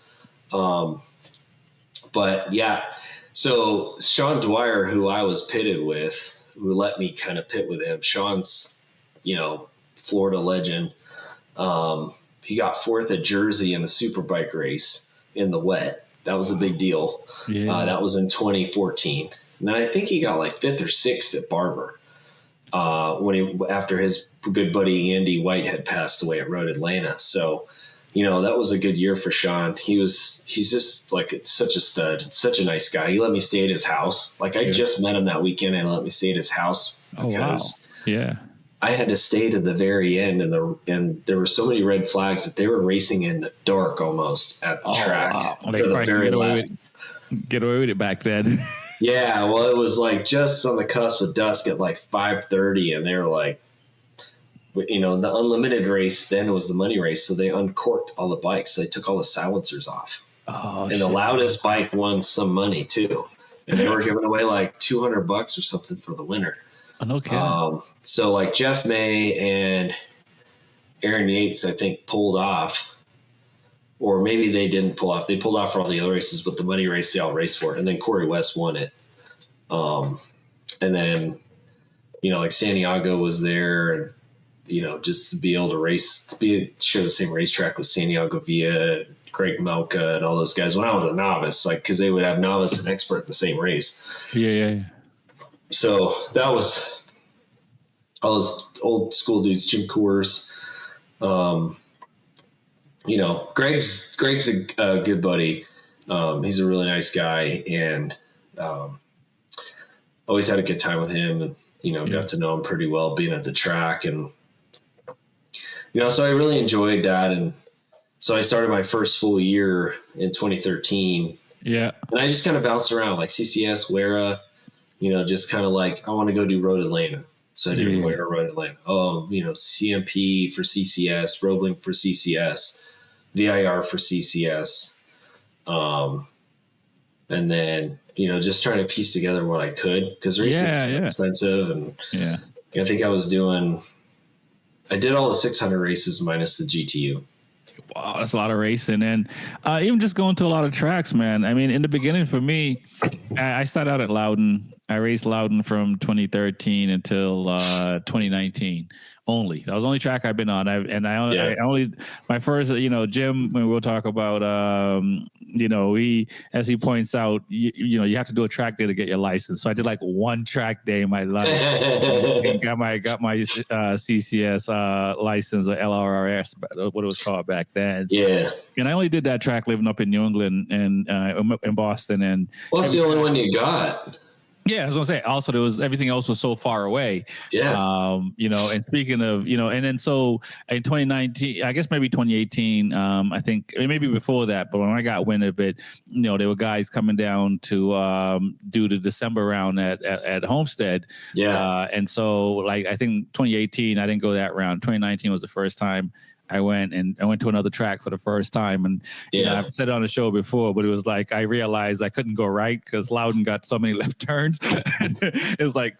But yeah, so Sean Dwyer, who I was pitted with, who let me kind of pit with him. Sean's, Florida legend. He got fourth at Jersey in the Superbike race in the wet. That was a big deal. Yeah. That was in 2014. And then I think he got like fifth or sixth at Barber after his good buddy Andy White had passed away at Road Atlanta. So, that was a good year for Sean. He's just like such a stud, such a nice guy. He let me stay at his house. Like I just met him that weekend and let me stay at his house because I had to stay to the very end, and there were so many red flags that they were racing in the dark almost at the track. Wow. Well, they probably get away with it back then. Yeah, well, it was like just on the cusp of dusk at like 5:30, and they were like, the unlimited race then was the money race, so they uncorked all the bikes. So they took all the silencers off. Oh, and the loudest bike won some money too, and they were giving away like $200 or something for the winner. Oh, no kidding. So like Jeff May and Aaron Yates, I think, pulled off, or maybe they didn't pull off. They pulled off for all the other races, but the money race they all raced for it. And then Corey West won it. And then, like Santiago was there, and just to be able to share the same racetrack with Santiago Villa, Craig Melka, and all those guys when I was a novice, like because they would have novice and expert in the same race. Yeah. So that was all those old school dudes, Jim Coors. Greg's a good buddy. He's a really nice guy, and always had a good time with him, and got to know him pretty well being at the track, and so I really enjoyed that. And so I started my first full year in 2013. Yeah, and I just kind of bounced around like CCS, Wera, just kind of like I want to go do Road Atlanta. So I did Wera, Road Atlanta. CMP for CCS, Roebling for CCS, VIR for CCS. And then, just trying to piece together what I could, because racing is expensive. And I think I did all the 600 races minus the GTU. Wow, that's a lot of racing. And even just going to a lot of tracks, man. I mean, in the beginning for me, I started out at Loudon. I raced Loudon from 2013 until 2019 only. That was the only track I've been on. I only my first, Jim, when we'll talk about, as he points out, you have to do a track day to get your license. So I did like one track day in my life and got my CCS license, or LRRS, what it was called back then. Yeah. And I only did that track living up in New England and in Boston. And what's the only one you got? Yeah, I was gonna say. Also, there was everything else was so far away. Yeah. And speaking of, and then so in 2019, I guess maybe 2018, I think maybe before that, but when I got wind of it, there were guys coming down to do the December round at Homestead. Yeah. And so like I think 2018, I didn't go that round. 2019 was the first time I went to another track for the first time, and I've said it on the show before, but it was like I realized I couldn't go right because Loudon got so many left turns. it was like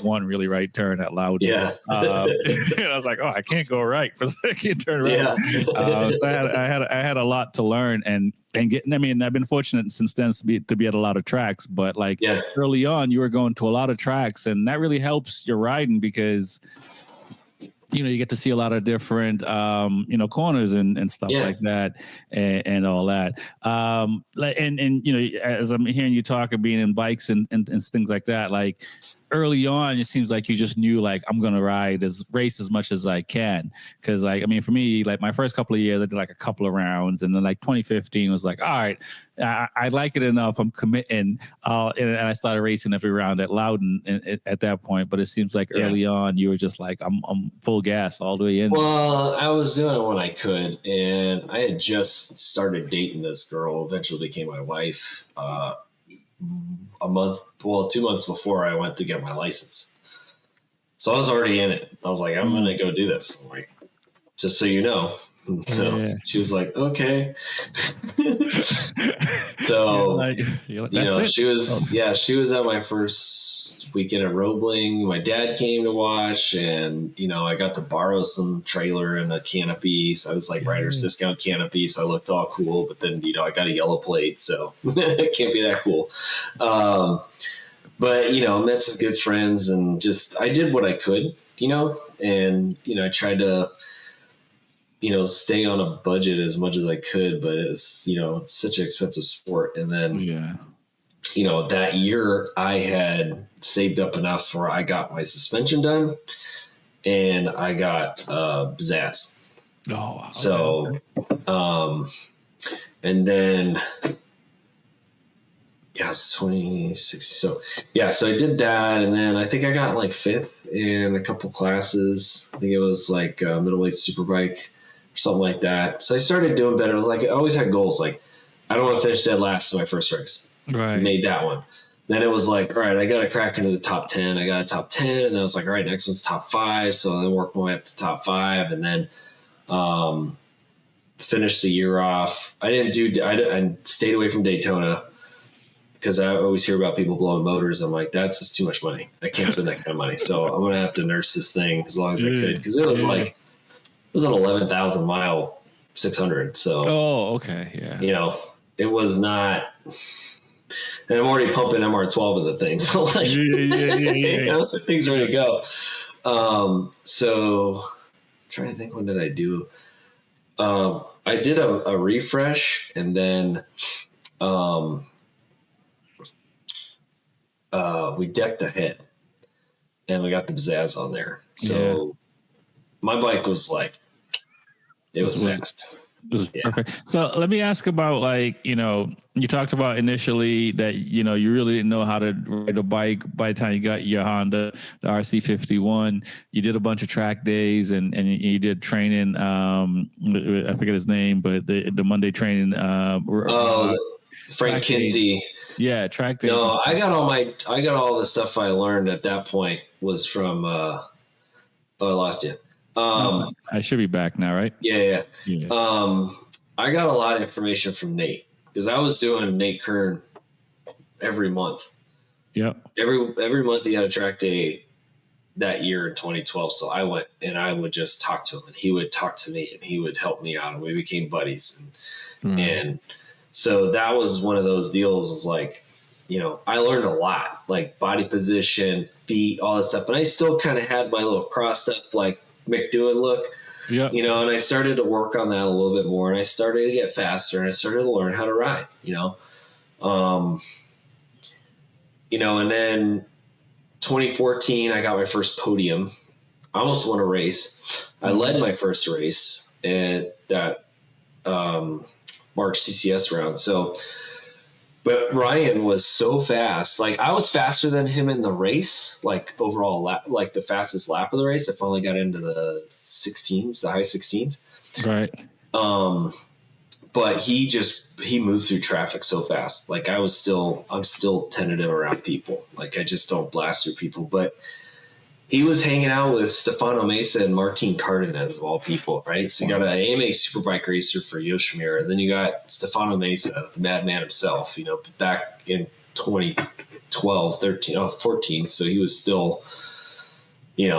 one really right turn at Loudon. Yeah, and I was like, I can't go right because I can't turn right. Yeah. So I had a lot to learn and getting. I mean, I've been fortunate since then to be at a lot of tracks, but early on, you were going to a lot of tracks, and that really helps your riding because you get to see a lot of different, corners and stuff like that and all that. As I'm hearing you talk of being in bikes and things like that, like early on, it seems like you just knew like I'm gonna race as much as I can. Because like I mean, for me, like my first couple of years, I did like a couple of rounds, and then like 2015 was like, all right, I like it enough. I'm committing, and I started racing every round at Loudon at that point. But it seems like early on, you were just like, I'm full gas all the way in. Well, I was doing it when I could, and I had just started dating this girl. Eventually became my wife. 2 months before I went to get my license. So I was already in it. I was like, I'm going to go do this. I'm like, just so you know. So she was like, okay. So, she was at my first weekend at Roebling. My dad came to watch, and, I got to borrow some trailer and a canopy. So I was like rider's discount canopy. So I looked all cool, but then, I got a yellow plate. So it can't be that cool. But, met some good friends, and just, I did what I could, and, I tried to, stay on a budget as much as I could, but it's, it's such an expensive sport. And then, that year I had saved up enough where I got my suspension done and I got Zaz. Oh, okay. So, and then, it was 2016. So I did that, and then I think I got like 5th in a couple classes. I think it was like middleweight superbike or something like that. So I started doing better. I was like, I always had goals. Like, I don't want to finish dead last in my first race. Right. I made that one. Then it was like, all right, I got to crack into the top 10. I got a top 10, and then I was like, all right, next one's top 5. So I worked my way up to top 5, and then finished the year off. I stayed away from Daytona, because I always hear about people blowing motors. I'm like, that's just too much money. I can't spend that kind of money. So I'm going to have to nurse this thing as long as I could. Because it was like, it was an 11,000 mile 600. So, okay. Yeah. It was not, and I'm already pumping MR12 in the thing. So like, the thing's ready to go. So I'm trying to think, when did I do? I did a refresh, and then, we decked ahead, and we got the Zaz on there. So my bike was like, it was fast. It was perfect. So let me ask about, like, you talked about initially that, you really didn't know how to ride a bike by the time you got your Honda, the RC51. You did a bunch of track days, and you did training. I forget his name, but the Monday training. Frank Kinsey. Yeah, track days. No, I got all the stuff I learned at that point was from. I lost you. I should be back now, right? Yeah. I got a lot of information from Nate, because I was doing Nate Kern every month. Yep. Every month he had a track day that year in 2012. So I went, and I would just talk to him, and he would talk to me, and he would help me out, and we became buddies. And so that was one of those deals. Was like, I learned a lot, like body position, feet, all this stuff. And I still kind of had my little crossed up, like McDoing look, and I started to work on that a little bit more, and I started to get faster, and I started to learn how to ride, and then 2014, I got my first podium. I almost won a race. I led my first race at that March CCS round. So, but Ryan was so fast. Like, I was faster than him in the race, like overall lap, like the fastest lap of the race. I finally got into the 16s, the high 16s. Right. But he moved through traffic so fast. Like, I'm still tentative around people. Like, I just don't blast through people. But he was hanging out with Stefano Mesa and Martin Cardenas, of all people, right? So you got an AMA Superbike racer for Yoshimura, and then you got Stefano Mesa, the madman himself, back in 2012, 14. So he was still, he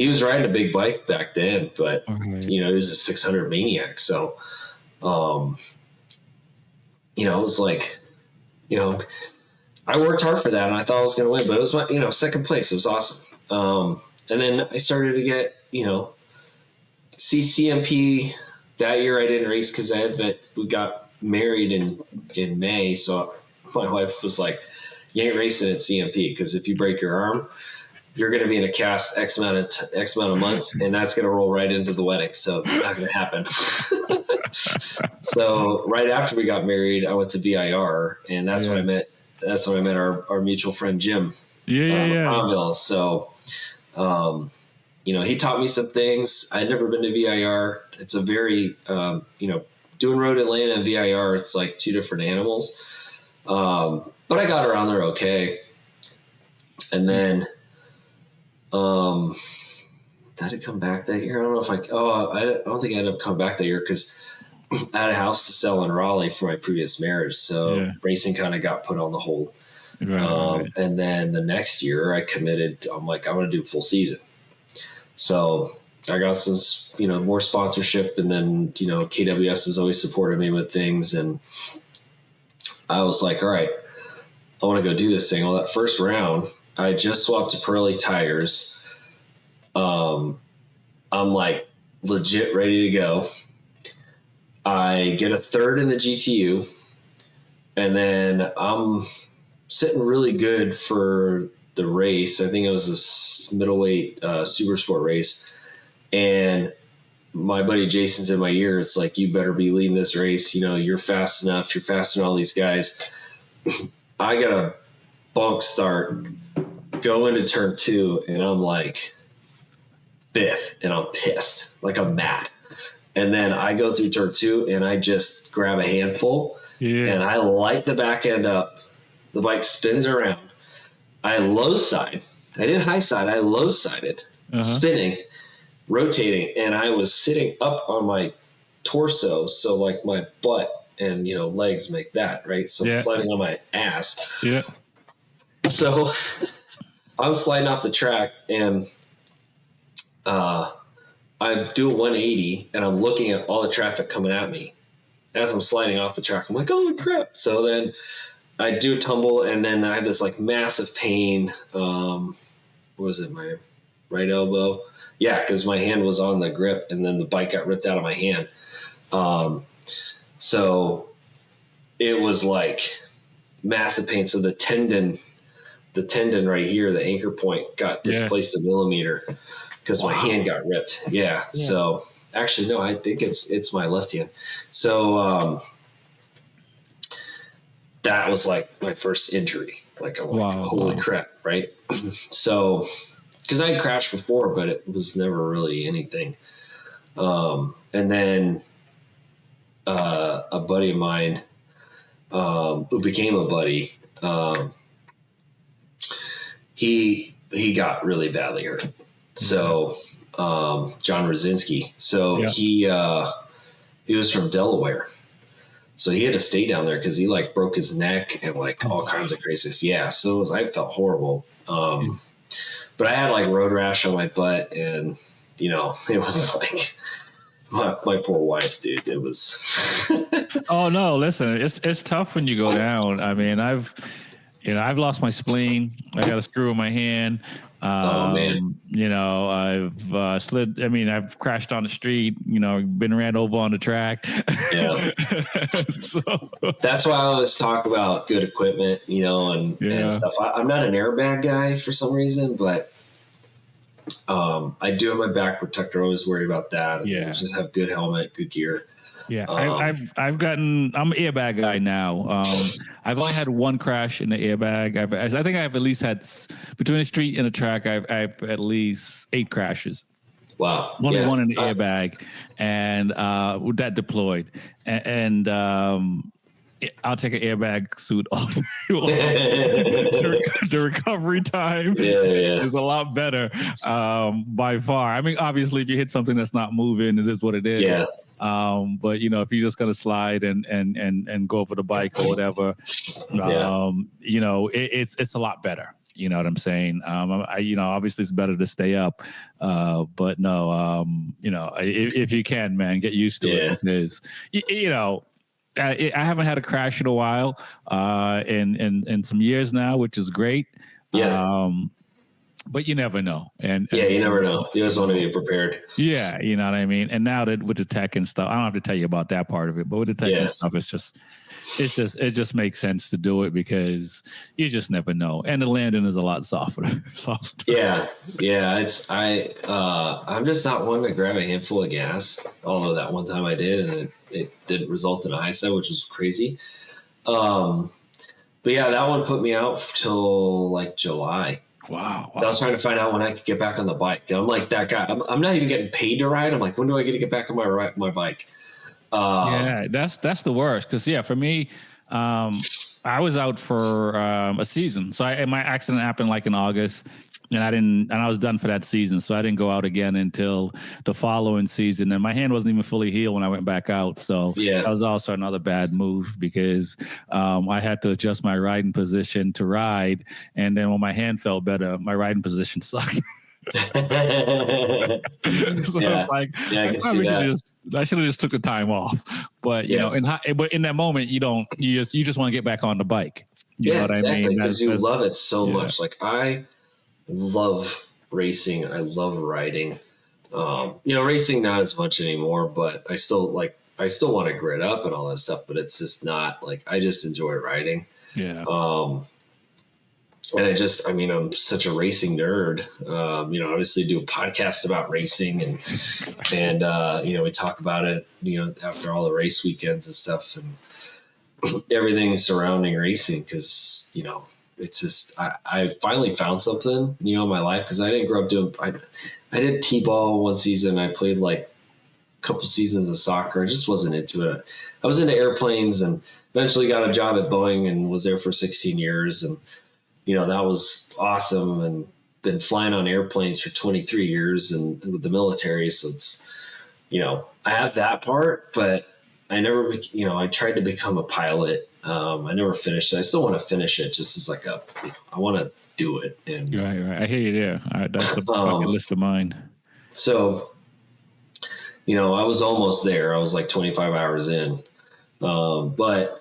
was riding a big bike back then, but, he was a 600 maniac. So, it was like, I worked hard for that, and I thought I was going to win, but it was my, second place. It was awesome. And then I started to get, CCMP. That year I didn't race because we got married in May. So my wife was like, you ain't racing at CMP, because if you break your arm, you're going to be in a cast X amount of months, and that's going to roll right into the wedding. So not going to happen. So right after we got married, I went to VIR, and that's when I met our mutual friend Jim. Conville. So, he taught me some things. I'd never been to VIR. It's a very, doing Road Atlanta and VIR, it's like two different animals. But I got around there okay. And then, did I come back that year? I don't know if I don't think I ended up coming back that year because I had a house to sell in Raleigh for my previous marriage. So racing kind of got put on the hold. Right. And then the next year I committed. I'm like, I'm going to do full season. So I got some, more sponsorship, and then, KWS has always supported me with things. And I was like, all right, I want to go do this thing. Well, that first round, I just swapped to Pirelli tires. I'm like legit ready to go. I get a third in the GTU, and then I'm sitting really good for the race. I think it was a middleweight super sport race. And my buddy Jason's in my ear. It's like, you better be leading this race. You're fast enough. You're faster than all these guys. I got a bunk start, go into turn 2, and I'm like 5th, and I'm pissed. Like, I'm mad. And then I go through turn 2, and I just grab a handful, and I light the back end up. The bike spins around. I low side. I didn't high side. I low sided, spinning, rotating, and I was sitting up on my torso. So like my butt and legs make that, right? So I'm sliding on my ass. Yeah. So I'm sliding off the track, and I do a 180, and I'm looking at all the traffic coming at me as I'm sliding off the track. I'm like, holy crap. So then I do a tumble, and then I have this like massive pain. What was it? My right elbow. Yeah. Cause my hand was on the grip, and then the bike got ripped out of my hand. So it was like massive pain. So the tendon right here, the anchor point, got displaced a millimeter because my hand got ripped. Yeah. So actually, no, I think it's my left hand. So, that was like my first injury. Like, I'm like, holy crap. Right. So, cause I had crashed before, but it was never really anything. And then, a buddy of mine, who became a buddy, he got really badly hurt. So, John Rosinski. So he was from Delaware. So he had to stay down there because he like broke his neck and like all kinds of craziness. Yeah. So I felt horrible. But I had like road rash on my butt, and it was like my poor wife, dude. It was. Oh no! Listen, it's tough when you go down. I mean, I've lost my spleen. I got a screw in my hand. Oh man! I've slid. I mean, I've crashed on the street. Been ran over on the track. Yeah. So that's why I always talk about good equipment, and stuff. I'm not an airbag guy for some reason, but I do have my back protector. I always worry about that. Yeah. Just have good helmet, good gear. Yeah, I'm an airbag guy now. I've only had one crash in the airbag. I think I've at least had between the street and the track. I've at least 8 crashes. Wow. Only one in the airbag, and that deployed. And I'll take an airbag suit all day long. The recovery time is a lot better by far. I mean, obviously, if you hit something that's not moving, it is what it is. Yeah. But if you're just gonna slide and go for the bike or whatever, it's a lot better. You know what I'm saying? Obviously it's better to stay up, but no, if you can, man, get used to it, because I haven't had a crash in a while, in some years now, which is great. Yeah. but you never know. And you never know. You just want to be prepared. Yeah, you know what I mean. And now that with the tech and stuff, I don't have to tell you about that part of it, but with the tech and stuff, it just makes sense to do it because you just never know. And the landing is a lot softer. Yeah. I'm just not one to grab a handful of gas. Although that one time I did, and it did result in a high side, which was crazy. But yeah, that one put me out till like July. Wow. So I was trying to find out when I could get back on the bike. And I'm like that guy. I'm not even getting paid to ride. I'm like, when do I get to get back on my bike? Yeah, that's the worst. Because for me, I was out for a season. So my accident happened like in August, and I was done for that season. So I didn't go out again until the following season. And my hand wasn't even fully healed when I went back out. So that was also another bad move because I had to adjust my riding position to ride. And then when my hand felt better, my riding position sucked. So it's like, I should have just took the time off. But but in that moment, you just want to get back on the bike. You know what exactly, I mean? Because you love it so much. Like I love racing. I love riding. Racing not as much anymore, but I still want to grit up and all that stuff. But it's just not like I just enjoy riding. Yeah. And I'm such a racing nerd. Obviously do a podcast about racing and we talk about it, after all the race weekends and stuff and everything surrounding racing. Cause it's just, I finally found something, in my life. Cause I didn't grow up doing, I did T-ball one season. I played like a couple seasons of soccer. I just wasn't into it. I was into airplanes and eventually got a job at Boeing and was there for 16 years. And, that was awesome, and been flying on airplanes for 23 years and with the military. So it's, I have that part, but I never, I tried to become a pilot. I never finished it. I still want to finish it just as like I want to do it. And right. I hear you there. That's a bucket list of mine. So, I was almost there. I was like 25 hours in. But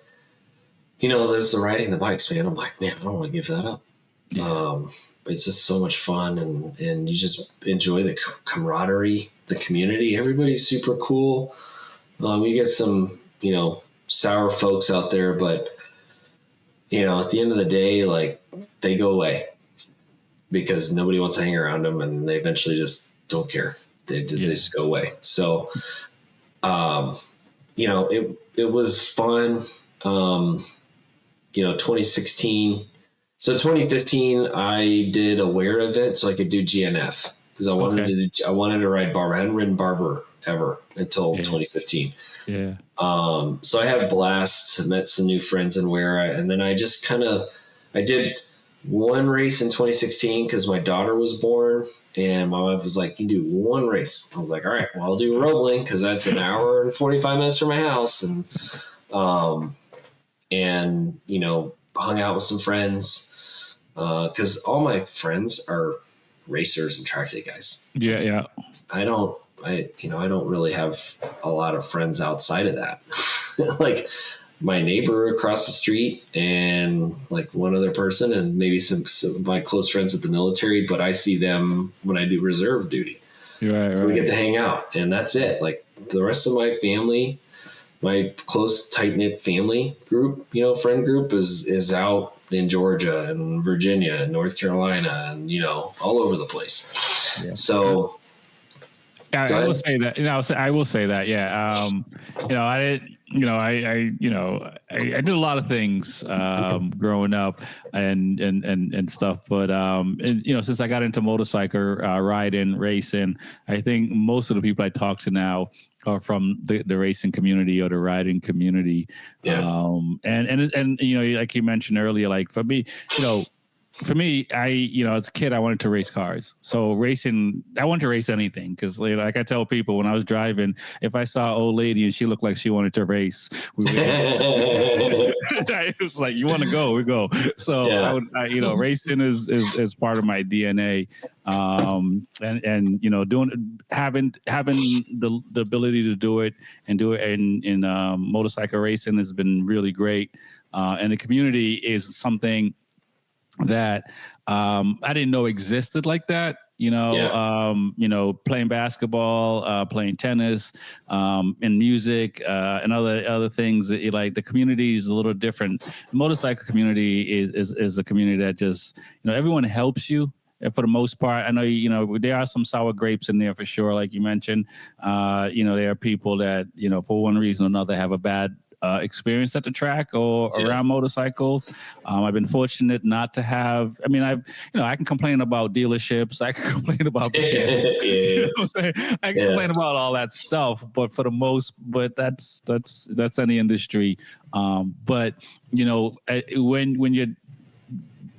there's the riding the bikes, man. I'm like, man, I don't want to give that up. Yeah. It's just so much fun, and you just enjoy the camaraderie, the community. Everybody's super cool. You get some, sour folks out there, but, at the end of the day, like they go away because nobody wants to hang around them, and they eventually just don't care. They just go away. So, it was fun. 2016. So 2015, I did a wear event so I could do GNF because I wanted to ride Barber. I hadn't ridden Barber ever until 2015. Yeah. So I had a blast, met some new friends in wear, and then I just I did one race in 2016 because my daughter was born, and my wife was like, "You do one race." I was like, "All right, well, I'll do Roebling because that's an hour and 45 minutes from my house," and hung out with some friends because all my friends are racers and track day guys. Yeah. I don't really have a lot of friends outside of that. Like my neighbor across the street and like one other person and maybe some of my close friends at the military, but I see them when I do reserve duty. Right. We get to hang out and that's it. Like the rest of my family, my close, tight-knit family group, friend group is out in Georgia and Virginia and North Carolina and, all over the place. Yeah. So I will say that, I will say that, yeah. I did a lot of things growing up and stuff, but since I got into motorcycle riding, racing, I think most of the people I talk to now are from the racing community or the riding community. Yeah. And like you mentioned earlier, like for me, as a kid, I wanted to race cars. So racing, I wanted to race anything because, like I tell people, when I was driving, if I saw an old lady and she looked like she wanted to race, it was like, you want to go, we go. So yeah. Racing is part of my DNA, having the ability to do it in motorcycle racing has been really great, and the community is something that I didn't know existed like that. Playing basketball, playing tennis, and music, and other things. Like the community is a little different. The motorcycle community is a community that just everyone helps you. And for the most part, I know there are some sour grapes in there for sure, like you mentioned. There are people that for one reason or another have a bad experience at the track or around motorcycles. I've been fortunate not to have. I mean, I can complain about dealerships. I can complain about mechanics. You know what I'm saying? I can complain about all that stuff, but for the most, but that's any industry. But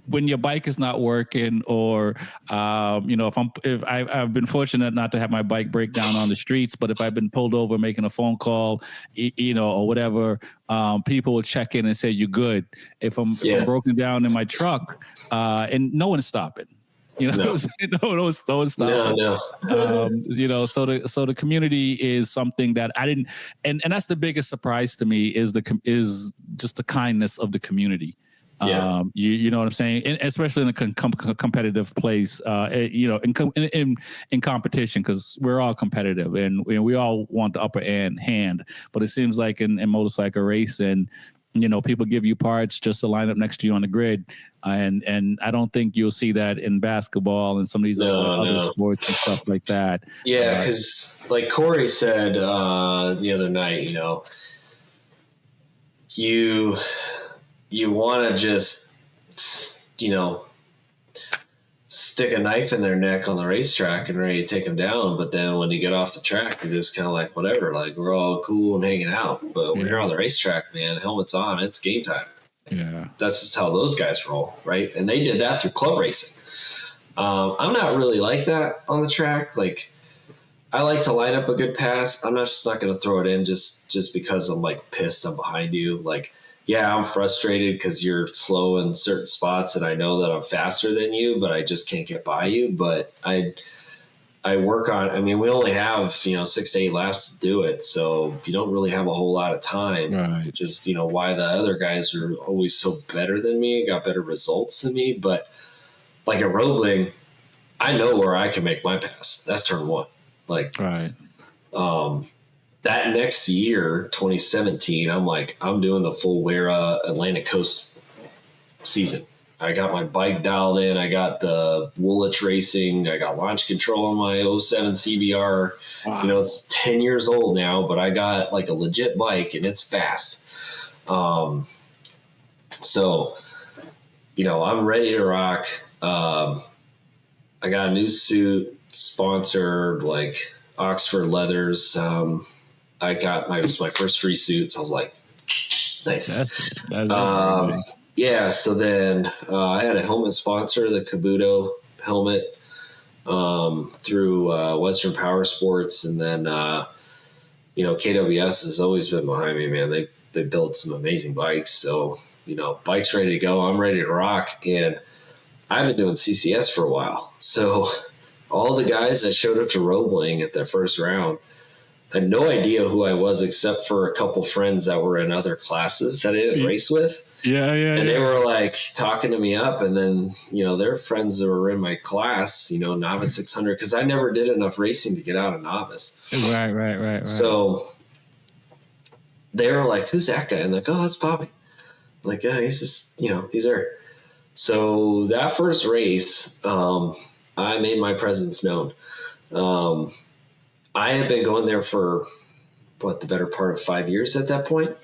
when your bike is not working, or if I've been fortunate not to have my bike break down on the streets, but if I've been pulled over making a phone call, or whatever, people will check in and say you're good. If I'm broken down in my truck, and no one's stopping. No one's stopping. No. So the community is something that I didn't, and that's the biggest surprise to me is just the kindness of the community. You know what I'm saying, and especially in a competitive place, in competition, because we're all competitive and we all want the upper hand. But it seems like in motorcycle racing, people give you parts just to line up next to you on the grid, and I don't think you'll see that in basketball and some of these other sports and stuff like that. Yeah, because like Corey said the other night, you want to just, stick a knife in their neck on the racetrack and ready to take them down. But then when you get off the track, you're just kind of like, whatever, like we're all cool and hanging out. But when you're on the racetrack, man, helmet's on, it's game time. Yeah. That's just how those guys roll, right? And they did that through club racing. I'm not really like that on the track. Like, I like to line up a good pass. I'm just not going to throw it in just because I'm like pissed I'm behind you. Like, yeah, I'm frustrated because you're slow in certain spots and I know that I'm faster than you, but I just can't get by you. But I work on, we only have, 6 to 8 laps to do it. So you don't really have a whole lot of time. Right. Just, why the other guys are always so better than me, got better results than me. But like at Roebling, I know where I can make my pass. That's turn one. Like, right. That next year, 2017, I'm doing the full Wera Atlantic Coast season. I got my bike dialed in. I got the Woolwich Racing. I got launch control on my 07 CBR. Wow. It's 10 years old now, but I got like a legit bike and it's fast. So, I'm ready to rock. I got a new suit sponsored, like Oxford Leathers. I got my first free suit, so I was like, nice. That's nice. Yeah, so then I had a helmet sponsor, the Kabuto helmet, through Western Power Sports, and then KWS has always been behind me, man. They build some amazing bikes, so bike's ready to go. I'm ready to rock, and I've been doing CCS for a while, so all the guys that showed up to Roebling at their first round had no idea who I was except for a couple friends that were in other classes that I didn't race with. Yeah. And they were like talking to me up, and then, their friends that were in my class, novice 600, because I never did enough racing to get out of novice. Right. So they were like, who's that guy? And like, oh, that's Bobby. I'm like, yeah, he's just, he's there. So that first race, I made my presence known. I had been going there for the better part of 5 years at that point.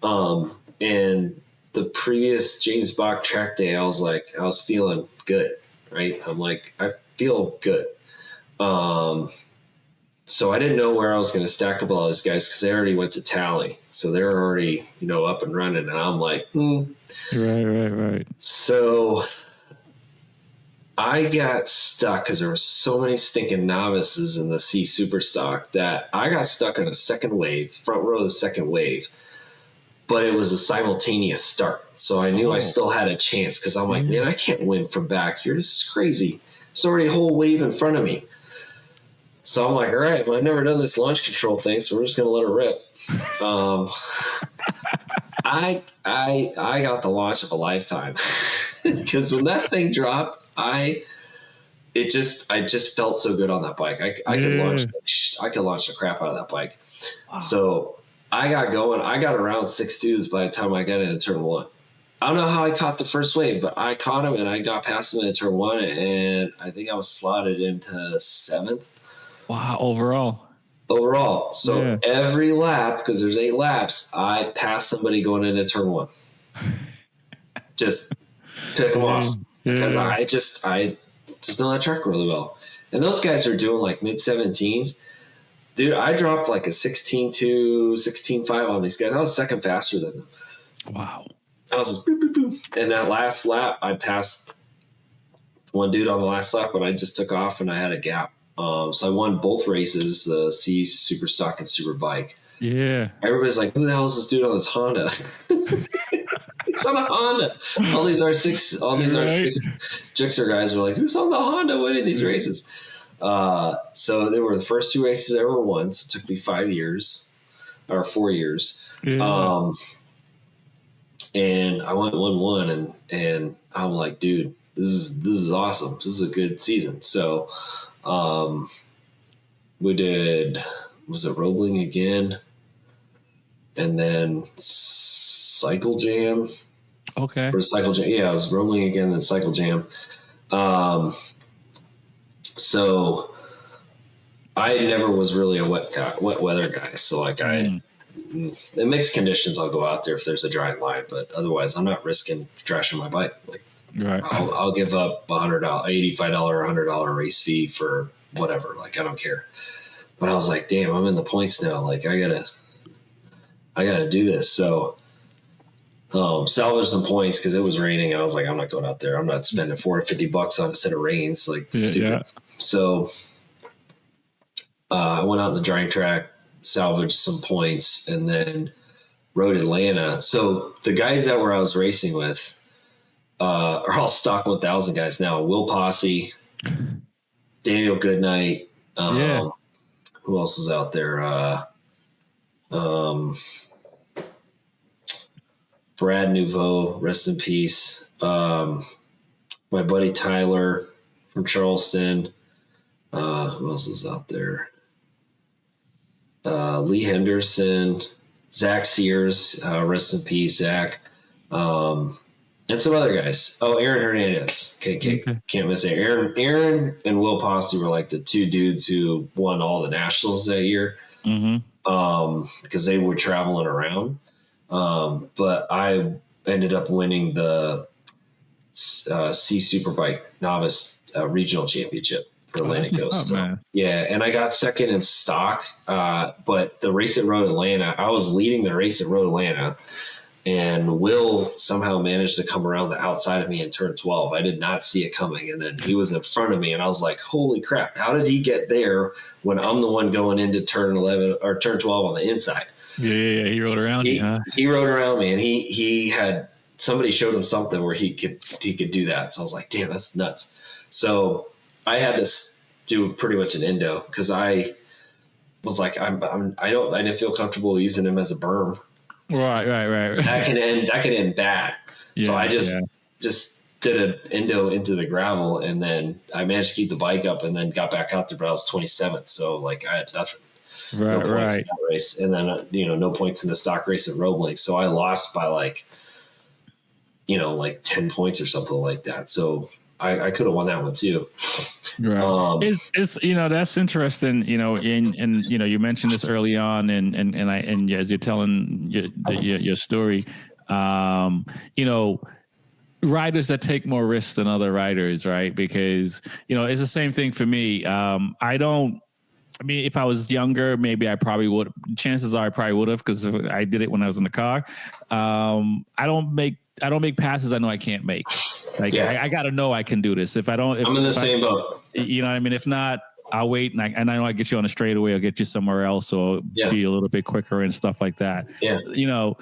And the previous James Bach track day, I was feeling good, right? I'm like, I feel good. So I didn't know where I was going to stack up all those guys because they already went to tally. So they're already, up and running. And I'm like, Right. So I got stuck because there were so many stinking novices in the C Superstock that I got stuck on a second wave, front row of the second wave. But it was a simultaneous start. So I knew I still had a chance because I'm like, man, I can't win from back here. This is crazy. There's already a whole wave in front of me. So I'm like, all right, well, I've never done this launch control thing, so we're just going to let it rip. I got the launch of a lifetime because when that thing dropped, I just felt so good on that bike. I could launch the crap out of that bike. Wow. So I got going. I got around 6.2s by the time I got into turn one. I don't know how I caught the first wave, but I caught him and I got past him in turn one, and I think I was slotted into seventh. Wow, overall. So every lap, because there's 8 laps, I passed somebody going into turn one. Just pick them off because I just know that track really well. And those guys are doing like mid 17s. Dude, I dropped like a 16.2, 16.5 on these guys. I was second faster than them. Wow. I was just boop, boop, boop. And that last lap, I passed one dude on the last lap, but I just took off and I had a gap. So I won both races, the C Super Stock and Super Bike. Yeah. Everybody's like, who the hell is this dude on this Honda? It's on a Honda. All these R6 Gixxer guys were like, who's on the Honda winning these races? So they were the first 2 races I ever won. So it took me 4 years. Yeah. And I won one, and I'm like, dude, this is awesome. This is a good season. So we did, was it Roebling again? And then Cycle Jam. Okay. Or Cycle Jam. Yeah, I was Roebling again, then Cycle Jam. So I never was really a wet weather guy. So like in mixed conditions, I'll go out there if there's a dry line, but otherwise I'm not risking trashing my bike. Like right. I'll give up $100, $85 or $100 race fee for whatever. Like I don't care. But I was like, damn, I'm in the points now. Like I gotta do this. So salvage some points because it was raining. I was like, I'm not going out there. I'm not spending $450 on a set of rains. Like stupid. Yeah. So I went out on the drying track, salvaged some points, and then rode Atlanta. So the guys that I was racing with are all stock 1000 guys now. Will Posse, Daniel Goodnight. Who else is out there? Brad Nouveau, rest in peace. My buddy Tyler from Charleston. Who else is out there? Lee Henderson, Zach Sears, rest in peace, Zach. And some other guys. Oh, Aaron Hernandez. Can't miss it. Aaron and Will Posse were like the 2 dudes who won all the nationals that year. Because they were traveling around. But I ended up winning the C Superbike Novice Regional Championship for Atlantic Coast. Yeah, and I got second in stock. But the race at Road Atlanta, I was leading the race at Road Atlanta, and Will somehow managed to come around the outside of me in turn 12. I did not see it coming, and then he was in front of me, and I was like, holy crap, how did he get there when I'm the one going into turn 11 or turn 12 on the inside? Yeah, he rode around you, huh? He rode around me, and he had somebody showed him something where he could do that. So I was like, damn, that's nuts. So I had to do pretty much an endo because I was like, I didn't feel comfortable using him as a berm. Right. That can end bad. Yeah, so I just did an endo into the gravel, and then I managed to keep the bike up, and then got back out there, but I was 27th, so like I had nothing. Right. In that race, and then no points in the stock race at Roebling, so I lost by like 10 points or something like that. So I could have won that one too. Right. It's that's interesting. And you mentioned this early on, and as you're telling your story, riders that take more risks than other riders, right? Because it's the same thing for me. If I was younger, maybe I probably would. Chances are I probably would have, because I did it when I was in the car. I don't make passes I know I can't make. I got to know I can do this. I'm in the same boat. You know what I mean? If not, I'll wait, and I know I get you on a straightaway. I'll get you somewhere else, or be a little bit quicker and stuff like that. Yeah. Or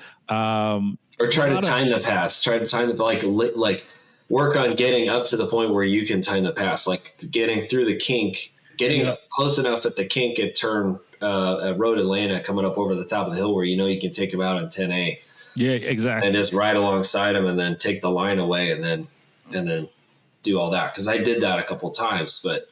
try to time the pass. Try to time the work on getting up to the point where you can time the pass, like getting through the kink. Getting close enough at the kink at turn at Road Atlanta, coming up over the top of the hill where you can take them out in 10A. Yeah, exactly. And just ride alongside them and then take the line away and then do all that. Cause I did that a couple of times, but,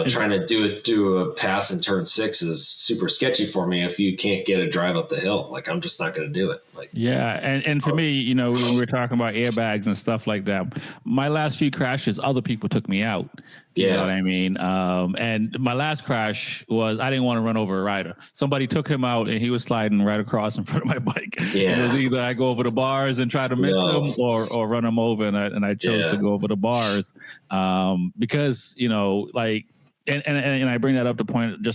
trying to do a pass in turn 6 is super sketchy for me if you can't get a drive up the hill. Like, I'm just not going to do it. Like, yeah, and for me, when we're talking about airbags and stuff like that, my last few crashes, other people took me out. You know what I mean? And my last crash was I didn't want to run over a rider. Somebody took him out, and he was sliding right across in front of my bike. Yeah. And it was either I go over the bars and try to miss him, or run him over, and I chose to go over the bars because like. And I bring that up to point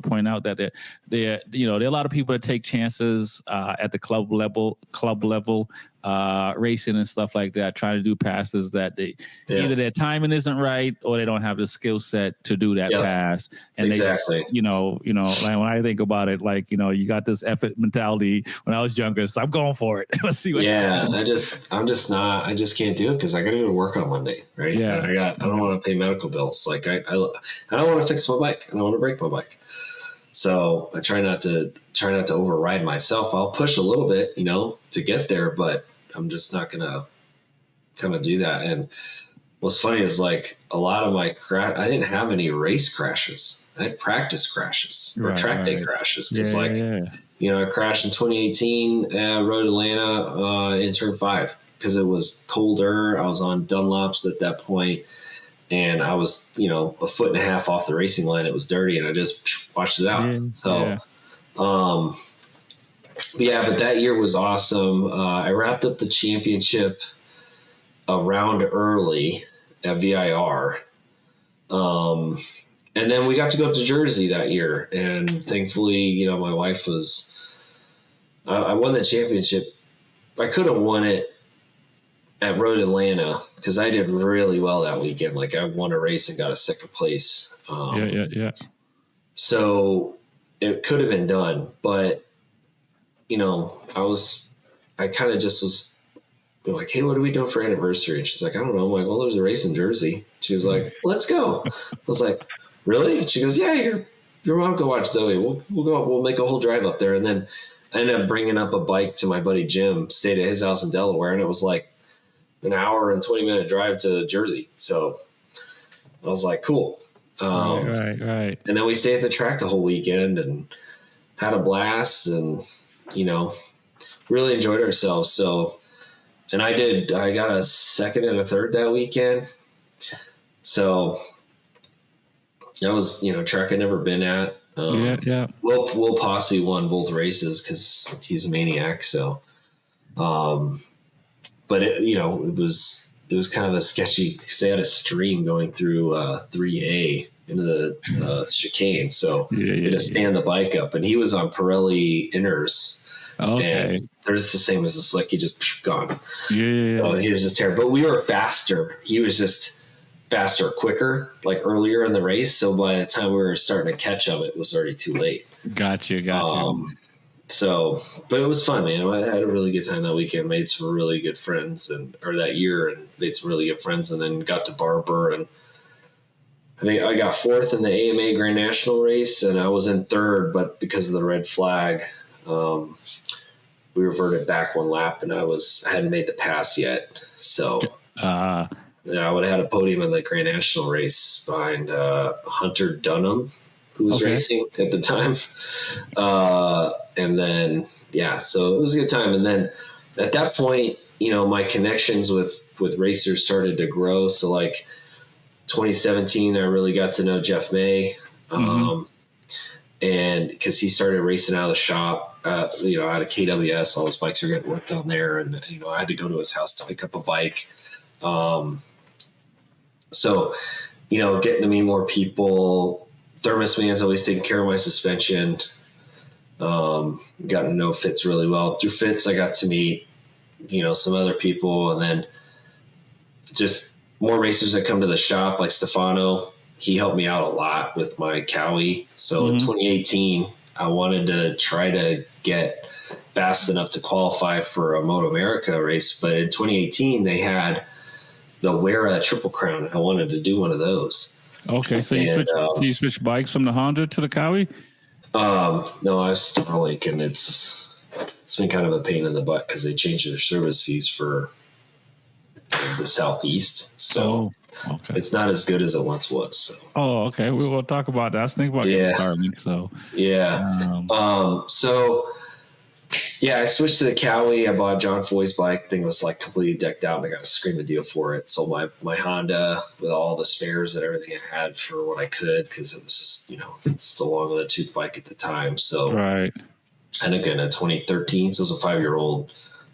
point out that there are a lot of people that take chances at the club level racing and stuff like that, trying to do passes that either their timing isn't right or they don't have the skill set to do that pass. And exactly. they just, like when I think about it, like, you got this effort mentality when I was younger, so I'm going for it. Let's see what happens. I just can't do it because I got to go to work on Monday, right? Yeah. I don't want to pay medical bills. Like I don't want to fix my bike. I don't want to break my bike. So I try not to override myself. I'll push a little bit, to get there, but I'm just not going to kind of do that. And what's funny is like a lot of my I didn't have any race crashes. I had practice crashes or track day crashes. Cause I crashed in 2018 at Road Atlanta in turn 5 because it was colder. I was on Dunlops at that point. And I was, a foot and a half off the racing line. It was dirty, and I just watched it out. But that year was awesome. I wrapped up the championship a round early at VIR. And then we got to go up to Jersey that year. And thankfully, my wife I won the championship. I could have won it at Road Atlanta because I did really well that weekend. Like I won a race and got a second place. So it could have been done, but I kind of just was like, hey, what are we doing for anniversary? And she's like, I don't know. I'm like, well, there's a race in Jersey. She was like, let's go. I was like, really? And she goes, yeah, your mom go watch Zoe. We'll make a whole drive up there. And then I ended up bringing up a bike to my buddy Jim, stayed at his house in Delaware. And it was like an hour and 20-minute drive to Jersey. So I was like, cool. Right. And then we stayed at the track the whole weekend and had a blast and, really enjoyed ourselves. So, and I got a second and a third that weekend. So that was, track I'd never been at. Will Posse won both races because he's a maniac. So, but it was kind of a sketchy because they had a stream going through 3A into the chicane. So you had to stand the bike up, and he was on Pirelli inners. Okay. And they're just the same as the slick. He just gone. Yeah. So he was just terrible. But we were faster. He was just faster, quicker, like earlier in the race. So by the time we were starting to catch him, it was already too late. Gotcha. So, but it was fun, man. I had a really good time that weekend. Made some really good friends, or that year, and made some really good friends. And then got to Barber, and I think I got fourth in the AMA Grand National race, and I was in third, but because of the red flag, we reverted back one lap, and I hadn't made the pass yet. So, I would have had a podium in the Grand National race behind Hunter Dunham, who was racing at the time. And then, so it was a good time. And then at that point, my connections with racers started to grow. So like 2017, I really got to know Jeff May. And because he started racing out of the shop, out of KWS, all his bikes are getting worked on there. And, I had to go to his house to pick up a bike. So, getting to meet more people. Thermos Man's always taking care of my suspension. Gotten to know Fitz really well. Through Fitz, I got to meet, some other people, and then just more racers that come to the shop, like Stefano. He helped me out a lot with my Cowie. So in 2018, I wanted to try to get fast enough to qualify for a Moto America race. But in 2018, they had the Wera Triple Crown. I wanted to do one of those. Okay, so you switched bikes from the Honda to the Cowie? No, I was Starlink, and it's it's been kind of a pain in the butt because they changed their service fees for the Southeast. So okay. It's not as good as it once was. So. Oh, okay. We will talk about that. I was thinking about getting Starlink. So I switched to the Cowie. I bought John Foy's bike. Thing was like completely decked out, and I got a scream a deal for it. So my Honda with all the spares and everything I had for what I could, because it was just just a long in the tooth bike at the time. So right. And again, a 2013, so it was a 5-year-old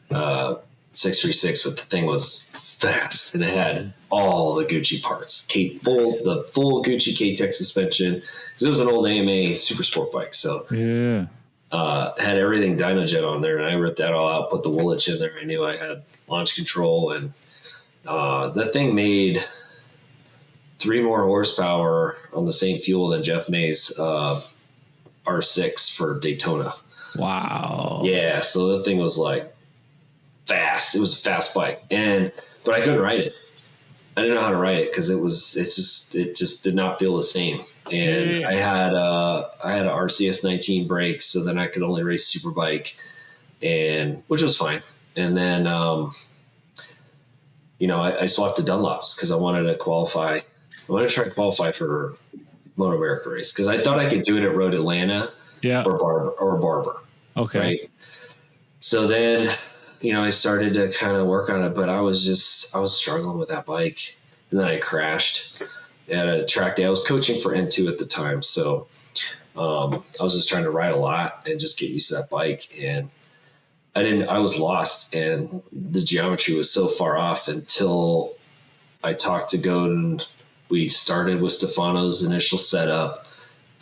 636, but the thing was fast, and it had all the Gucci parts, the full Gucci K-Tech suspension, because it was an old AMA super sport bike, so had everything Dynojet on there, and I ripped that all out, put the Woolwich in there. I knew I had launch control, and that thing made 3 more horsepower on the same fuel than Jeff May's R6 for Daytona. Wow. Yeah, so the thing was like fast. It was a fast bike, but I couldn't ride it. I didn't know how to ride it because it just did not feel the same. And I had a RCS 19 brakes, so then I could only race Superbike, which was fine. And then I swapped to Dunlops because I wanted to qualify. I wanted to try to qualify for Moto America race because I thought I could do it at Road Atlanta. Yeah. Or Barber. Okay. Right. So then, I started to kind of work on it, but I was struggling with that bike. And then I crashed at a track day. I was coaching for N2 at the time. So I was just trying to ride a lot and just get used to that bike. And I was lost, and the geometry was so far off until I talked to Godin. We started with Stefano's initial setup.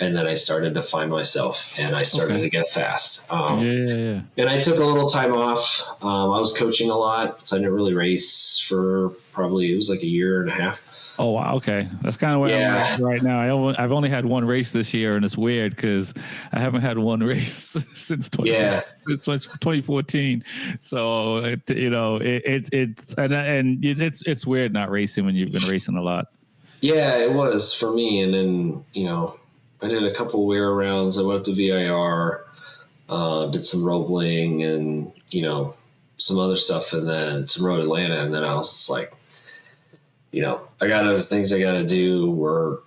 And then I started to find myself, and I started to get fast. And I took a little time off. I was coaching a lot, so I didn't really race for probably, it was like a year and a half. Oh, wow. Okay. That's kind of where I'm at right now. I've only had one race this year, and it's weird because I haven't had one race since 2014. So, it's weird not racing when you've been racing a lot. Yeah, it was for me. And then, I did a couple wear rounds. I went to VIR, did some Roebling and, some other stuff, and then some Road Atlanta. And then I was just like, I got other things I got to do. We're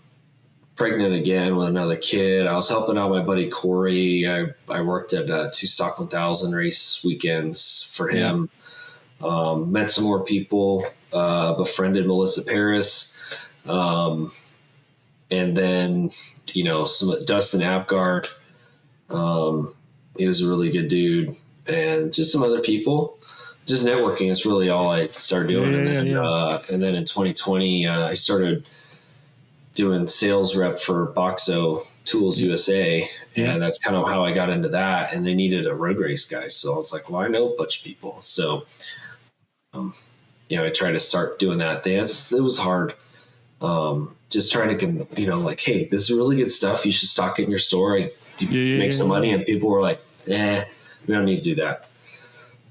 pregnant again with another kid. I was helping out my buddy Corey. I worked at 2 Stock 1000 race weekends for him. Met some more people, befriended Melissa Paris. And then, some Dustin Apgard. He was a really good dude, and just some other people. Just networking is really all I started doing. And then in 2020, I started doing sales rep for Boxo Tools USA, and that's kind of how I got into that. And they needed a road race guy, so I was like, well, I know a bunch of people. So, I tried to start doing that. It was hard. Just trying to, like, hey, this is really good stuff. You should stock it in your store. Make some money. And people were like, we don't need to do that.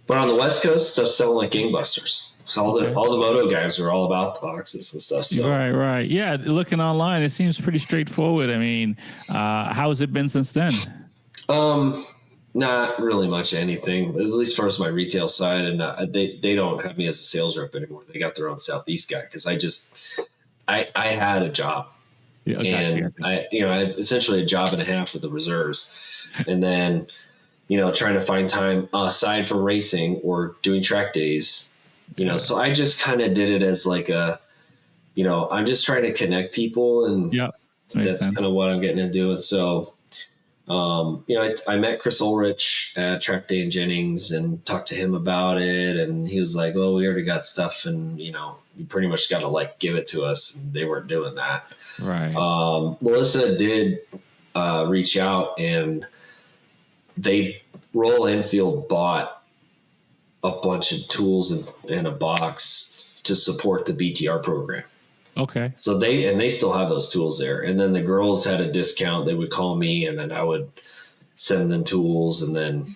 But on the West Coast, stuff's selling like gangbusters. So all the moto guys are all about the boxes and stuff. So. Right. Yeah, looking online, it seems pretty straightforward. I mean, how has it been since then? Not really much anything, at least as far as my retail side. And they don't have me as a sales rep anymore. They got their own Southeast guy because I had a job. I had essentially a job and a half with the reserves, and then, trying to find time aside from racing or doing track days, so I just kind of did it as like I'm just trying to connect people, and that's kind of what I'm getting into. And so, I met Chris Ulrich at Track Day in Jennings and talked to him about it. And he was like, well, we already got stuff, and, you pretty much got to like give it to us. And they weren't doing that. Right. Melissa did reach out, and Royal Enfield bought a bunch of tools in a box to support the BTR program. Okay. So they still have those tools there. And then the girls had a discount. They would call me, and then I would send them tools. And then,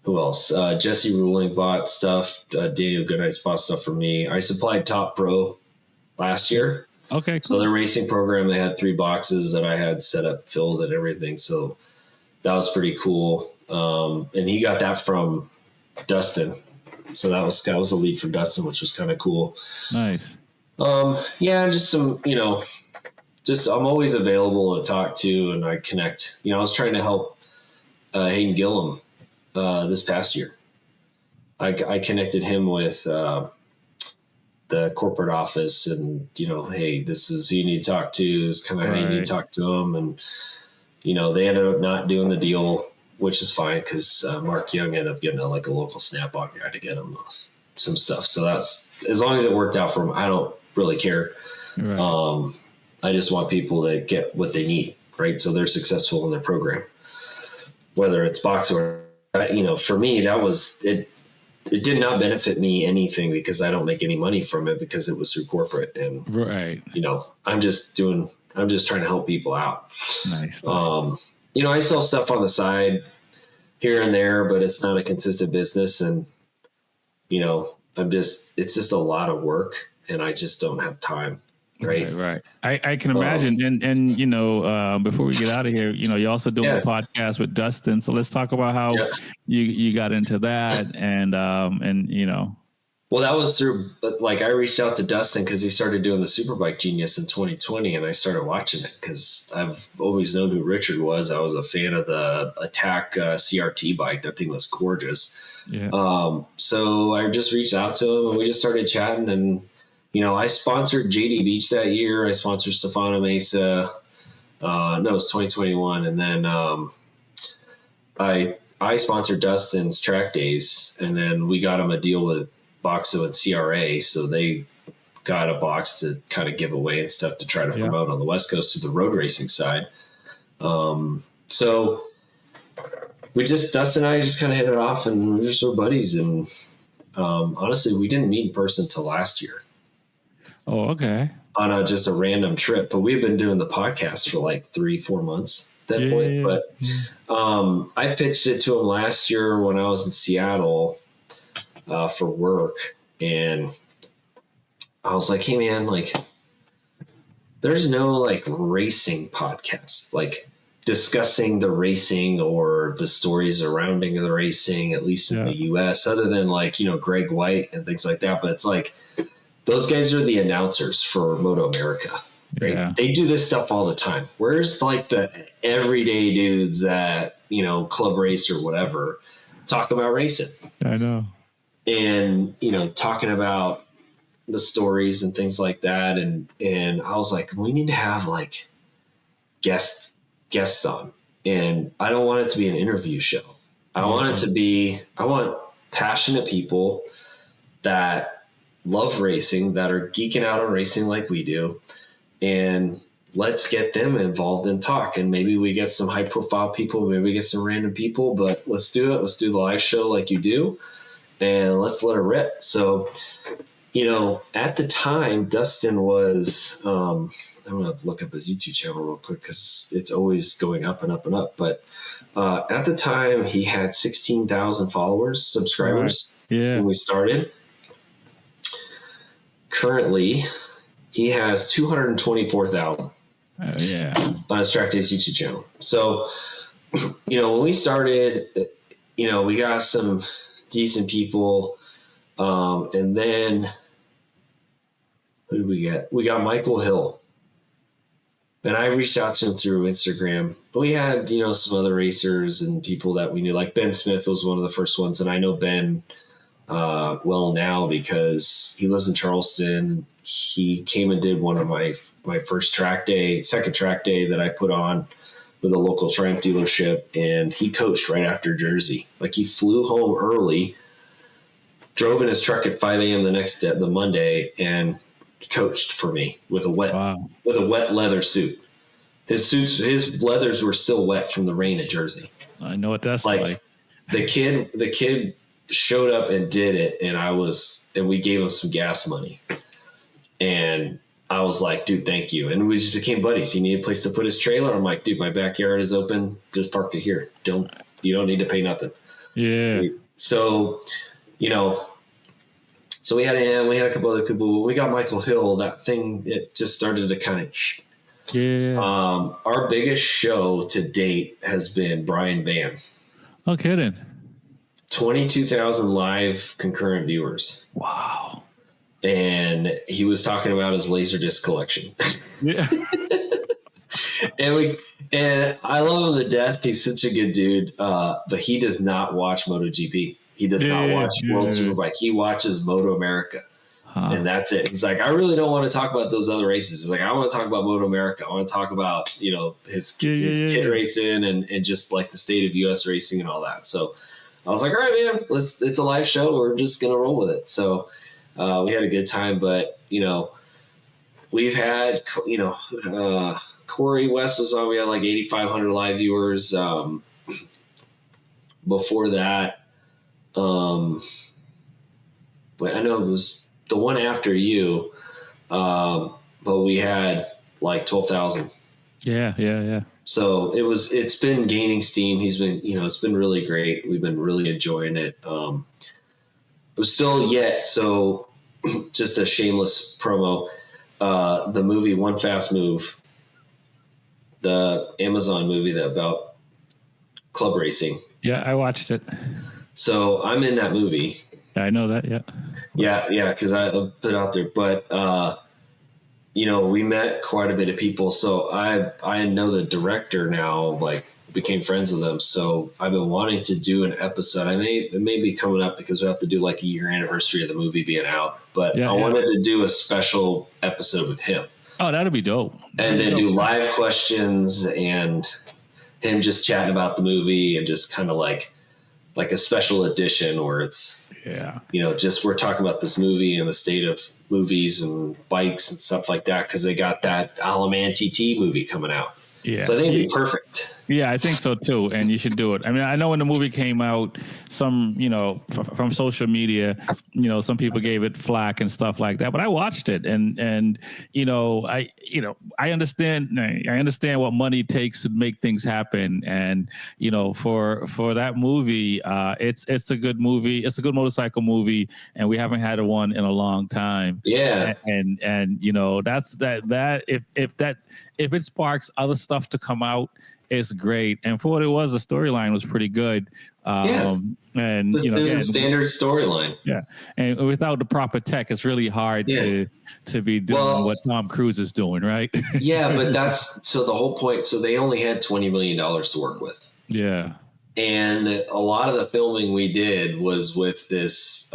who else? Jesse Ruling bought stuff. Daniel Goodnight's bought stuff for me. I supplied Top Pro last year. Okay. Cool. So their racing program, they had 3 boxes that I had set up, filled, and everything. So, that was pretty cool. And he got that from Dustin. So that was a lead from Dustin, which was kind of cool. Nice. Yeah, just some, just I'm always available to talk to, and I connect. I was trying to help Hayden Gillum this past year. I connected him with the corporate office, and hey, this is who you need to talk to. It's kind of how you need to talk to him, and they ended up not doing the deal, which is fine because Mark Young ended up getting a local Snap-on guy to get him some stuff. So that's, as long as it worked out for him, I don't really care. Right. I just want people to get what they need, right? So they're successful in their program, whether it's box or, for me, that was it. It did not benefit me anything because I don't make any money from it because it was through corporate, and right. I'm just trying to help people out. Nice. I sell stuff on the side here and there, but it's not a consistent business, and it's just a lot of work, and I just don't have time. Right. I can imagine. And before we get out of here, you're also doing a podcast with Dustin. So let's talk about how you got into that, and. Well, that was through, I reached out to Dustin because he started doing the Superbike Genius in 2020, and I started watching it because I've always known who Richard was. I was a fan of the Attack CRT bike. That thing was gorgeous. Yeah. So I just reached out to him, and we just started chatting, and I sponsored JD Beach that year. I sponsored Stefano Mesa. It was 2021. And then I sponsored Dustin's track days. And then we got him a deal with Boxo and CRA. So they got a box to kind of give away and stuff to try to promote on the West Coast through the road racing side. So Dustin and I just kind of hit it off, and we're just buddies. And honestly, we didn't meet in person till last year. Oh, okay. On just a random trip, but we've been doing the podcast for 3-4 months at that point. Yeah. But I pitched it to him last year when I was in Seattle for work, and I was like, "Hey, man, there's no racing podcast discussing the racing or the stories surrounding the racing, at least in the U.S., other than Greg White and things like that." But it's those guys are the announcers for Moto America, right? Yeah. They do this stuff all the time. Where's the everyday dudes that, club race or whatever, talk about racing? I know. And, talking about the stories and things like that. And I was like, we need to have guests on. And I don't want it to be an interview show. I want passionate people that love racing, that are geeking out on racing like we do, and let's get them involved and talk. And maybe we get some high profile people, maybe we get some random people, but let's do it. Let's do the live show like you do, and let's let it rip. So, at the time, Dustin was, I'm going to look up his YouTube channel real quick because it's always going up and up and up. But at the time, he had 16,000 subscribers when we started. Currently, he has 224,000 on his Track Days YouTube channel. So, when we started, we got some decent people. And then who did we get? We got Michael Hill. And I reached out to him through Instagram. But we had, some other racers and people that we knew. Like Ben Smith was one of the first ones. And I know Ben well now because he lives in Charleston. He came and did one of my first second track day that I put on with a local Triumph dealership, and he coached right after Jersey. He flew home early, drove in his truck at 5 a.m. the Monday, and coached for me with a wet leather suit. His leathers were still wet from the rain at Jersey. I know what that's like. The kid showed up and did it, and we gave him some gas money. And I was like, dude, thank you. And we just became buddies. He needed a place to put his trailer. I'm like, dude, my backyard is open. Just park it here. You don't need to pay nothing. Yeah. So, so we had him, we had a couple other people. When we got Michael Hill, that thing, it just started to kind of Yeah. Our biggest show to date has been Brian Van. No kidding. 22,000 live concurrent viewers. Wow. And he was talking about his Laserdisc collection. Yeah. and I love him to death. He's such a good dude. But he does not watch MotoGP. He does not watch World Superbike. He watches Moto America. And that's it. He's like, I really don't want to talk about those other races. He's like, I want to talk about Moto America. I want to talk about, his kid racing and just like the state of US racing and all that. So I was like, all right, man, it's a live show. We're just going to roll with it. So we had a good time, but we've had, Corey West was on, we had like 8,500 live viewers. Before that, but I know it was the one after you, but we had like 12,000. Yeah. So it's been gaining steam. He's been, it's been really great. We've been really enjoying it. But still yet, so just a shameless promo, the movie One Fast Move, the Amazon movie about club racing. Yeah, I watched it. So I'm in that movie. I know that, yeah. Yeah, because I put it out there. But, we met quite a bit of people. So I know the director now, like, became friends with him. So I've been wanting to do an episode. It may be coming up because we have to do like a year anniversary of the movie being out. But I wanted to do a special episode with him. Oh, that'd be dope. And then do live questions and him just chatting about the movie and just kind of like a special edition where it's, just we're talking about this movie and the state of movies and bikes and stuff like that because they got that Alaman TT movie coming out. Yeah. So I think it'd be perfect. Yeah, I think so too. And you should do it. I mean, I know when the movie came out, some, from social media, some people gave it flack and stuff like that. But I watched it and I understand what money takes to make things happen. And, for that movie, it's a good movie. It's a good motorcycle movie. And we haven't had one in a long time. Yeah. And that's that if it sparks other stuff to come out, it's great. And for what it was, the storyline was pretty good. And it was a standard storyline. Yeah, and without the proper tech, it's really hard to be doing what Tom Cruise is doing, right? Yeah, but that's so the whole point. So they only had $20 million to work with. Yeah, and a lot of the filming we did was with this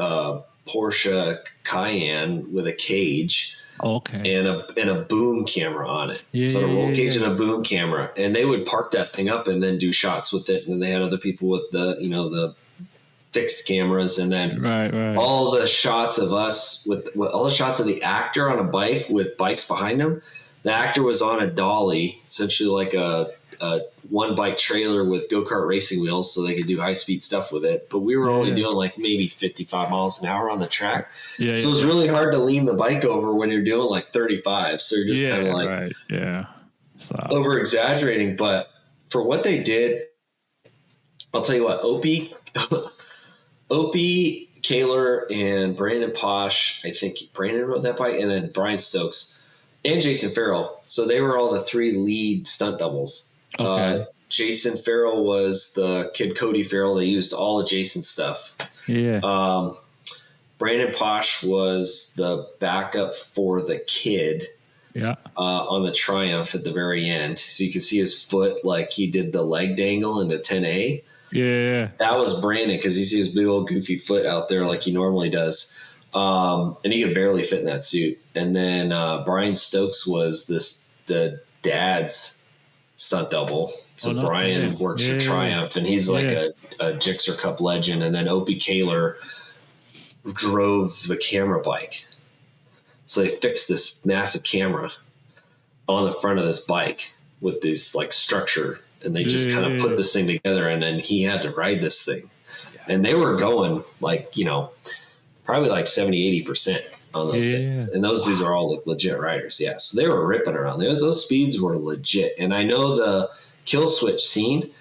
Porsche Cayenne with a cage. Okay. And a boom camera on it. Yeah, so a roll cage and a boom camera. And they would park that thing up and then do shots with it. And then they had other people with the fixed cameras. And then all the shots of us with all the shots of the actor on a bike with bikes behind him. The actor was on a dolly, essentially like a one bike trailer with go-kart racing wheels so they could do high-speed stuff with it. But we were only doing like maybe 55 miles an hour on the track. So it was really hard to lean the bike over when you're doing like 35. So you're just kind of like over-exaggerating. But for what they did, I'll tell you what, Opie, Kaler, and Brandon Posh, I think Brandon rode that bike, and then Brian Stokes and Jason Farrell. So they were all the three lead stunt doubles. Okay. Jason Farrell was the kid Cody Farrell. They used all of Jason's stuff. Yeah. Brandon Posh was the backup for the kid. Yeah. On the Triumph at the very end. So you can see his foot like he did the leg dangle in the 10A. Yeah. That was Brandon because you see his big old goofy foot out there like he normally does. And he could barely fit in that suit. And then Brian Stokes was the dad's stunt double. So Brian works for Triumph, and he's like a Gixxer Cup legend. And then Opie Kaler drove the camera bike. So they fixed this massive camera on the front of this bike with this like structure, and they just kind of put this thing together, and then he had to ride this thing. And they were going like, probably like 70-80% on those things. And those dudes are all like legit riders. Yeah. So they were ripping around. Those speeds were legit. And I know the kill switch scene,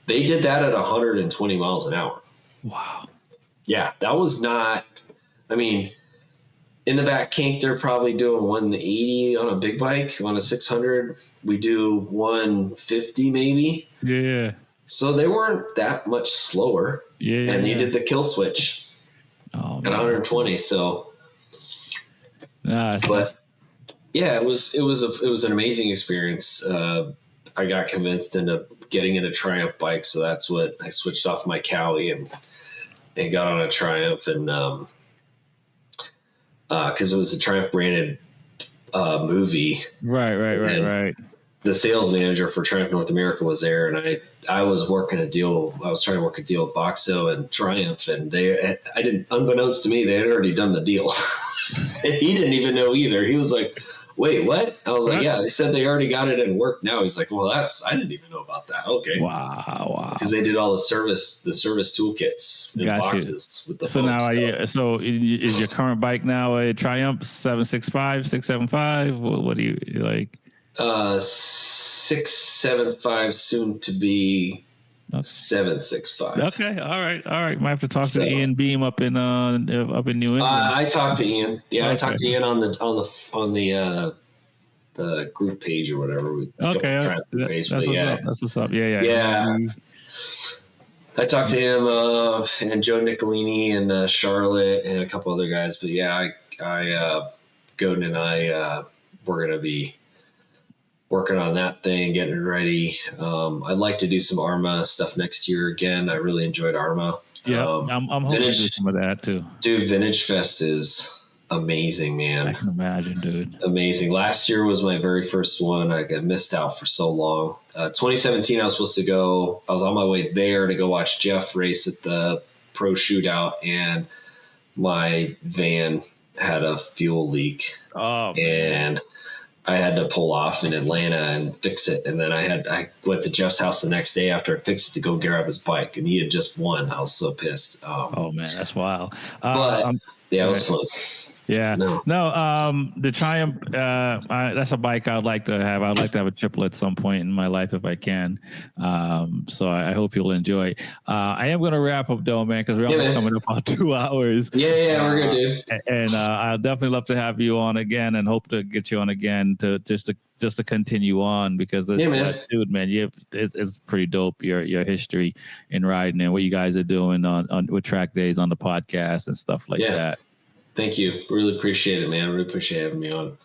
they did that at 120 miles an hour. Wow. Yeah. That was not, in the back kink, they're probably doing 180 on a big bike. On a 600, we do 150 maybe. Yeah. So they weren't that much slower. Yeah. And they did the kill switch at 120. So, but yeah, it was an amazing experience. I got convinced into getting into Triumph bikes, so that's what I switched off my Cowie and got on a Triumph, and because it was a Triumph branded movie. Right. The sales manager for Triumph North America was there, and I was working a deal. I was trying to work a deal with Boxo and Triumph, and unbeknownst to me, they had already done the deal. And he didn't even know either. He was like, "Wait, what?" I was like, "Yeah, they said they already got it in work now." He's like, "Well, I didn't even know about that." Okay, wow. Because they did all the service toolkits and boxes with the. So now, so is your current bike now a Triumph 765, 675? What do you like? 675, soon to be 765. Okay, all right. Might have to talk to Ian Beam up in New England. I talked to Ian. Yeah, okay. I talked to Ian on the group page or whatever. Okay, that's what's up. Yeah. I talked to him and Joe Nicolini and Charlotte and a couple other guys. But yeah, Godin and I we're gonna be working on that thing, getting it ready. I'd like to do some Arma stuff next year again. I really enjoyed Arma. Yeah, I'm hoping to do some of that too. Dude, Vintage Fest is amazing, man. I can imagine, dude. Amazing. Last year was my very first one. I got missed out for so long. 2017, I was supposed to go. I was on my way there to go watch Jeff race at the Pro Shootout, and my van had a fuel leak. Oh, and I had to pull off in Atlanta and fix it. And then I went to Jeff's house the next day after I fixed it to go grab his bike, and he had just won. I was so pissed. Oh man, that's wild. But it was fun. Yeah. No, the Triumph, that's a bike I'd like to have. I'd like to have a triple at some point in my life if I can. So I hope you'll enjoy. I am going to wrap up though, man, because we're almost coming up on 2 hours. Yeah, we're good, dude. And I'll definitely love to have you on again, and hope to get you on again to just to continue on, because dude, man, it's pretty dope, your history in riding and what you guys are doing on with track days on the podcast and stuff like that. Thank you. Really appreciate it, man. Really appreciate having me on.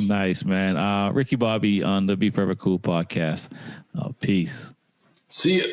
Nice, man. Ricky Bobby on the Be Forever Cool podcast. Peace. See you.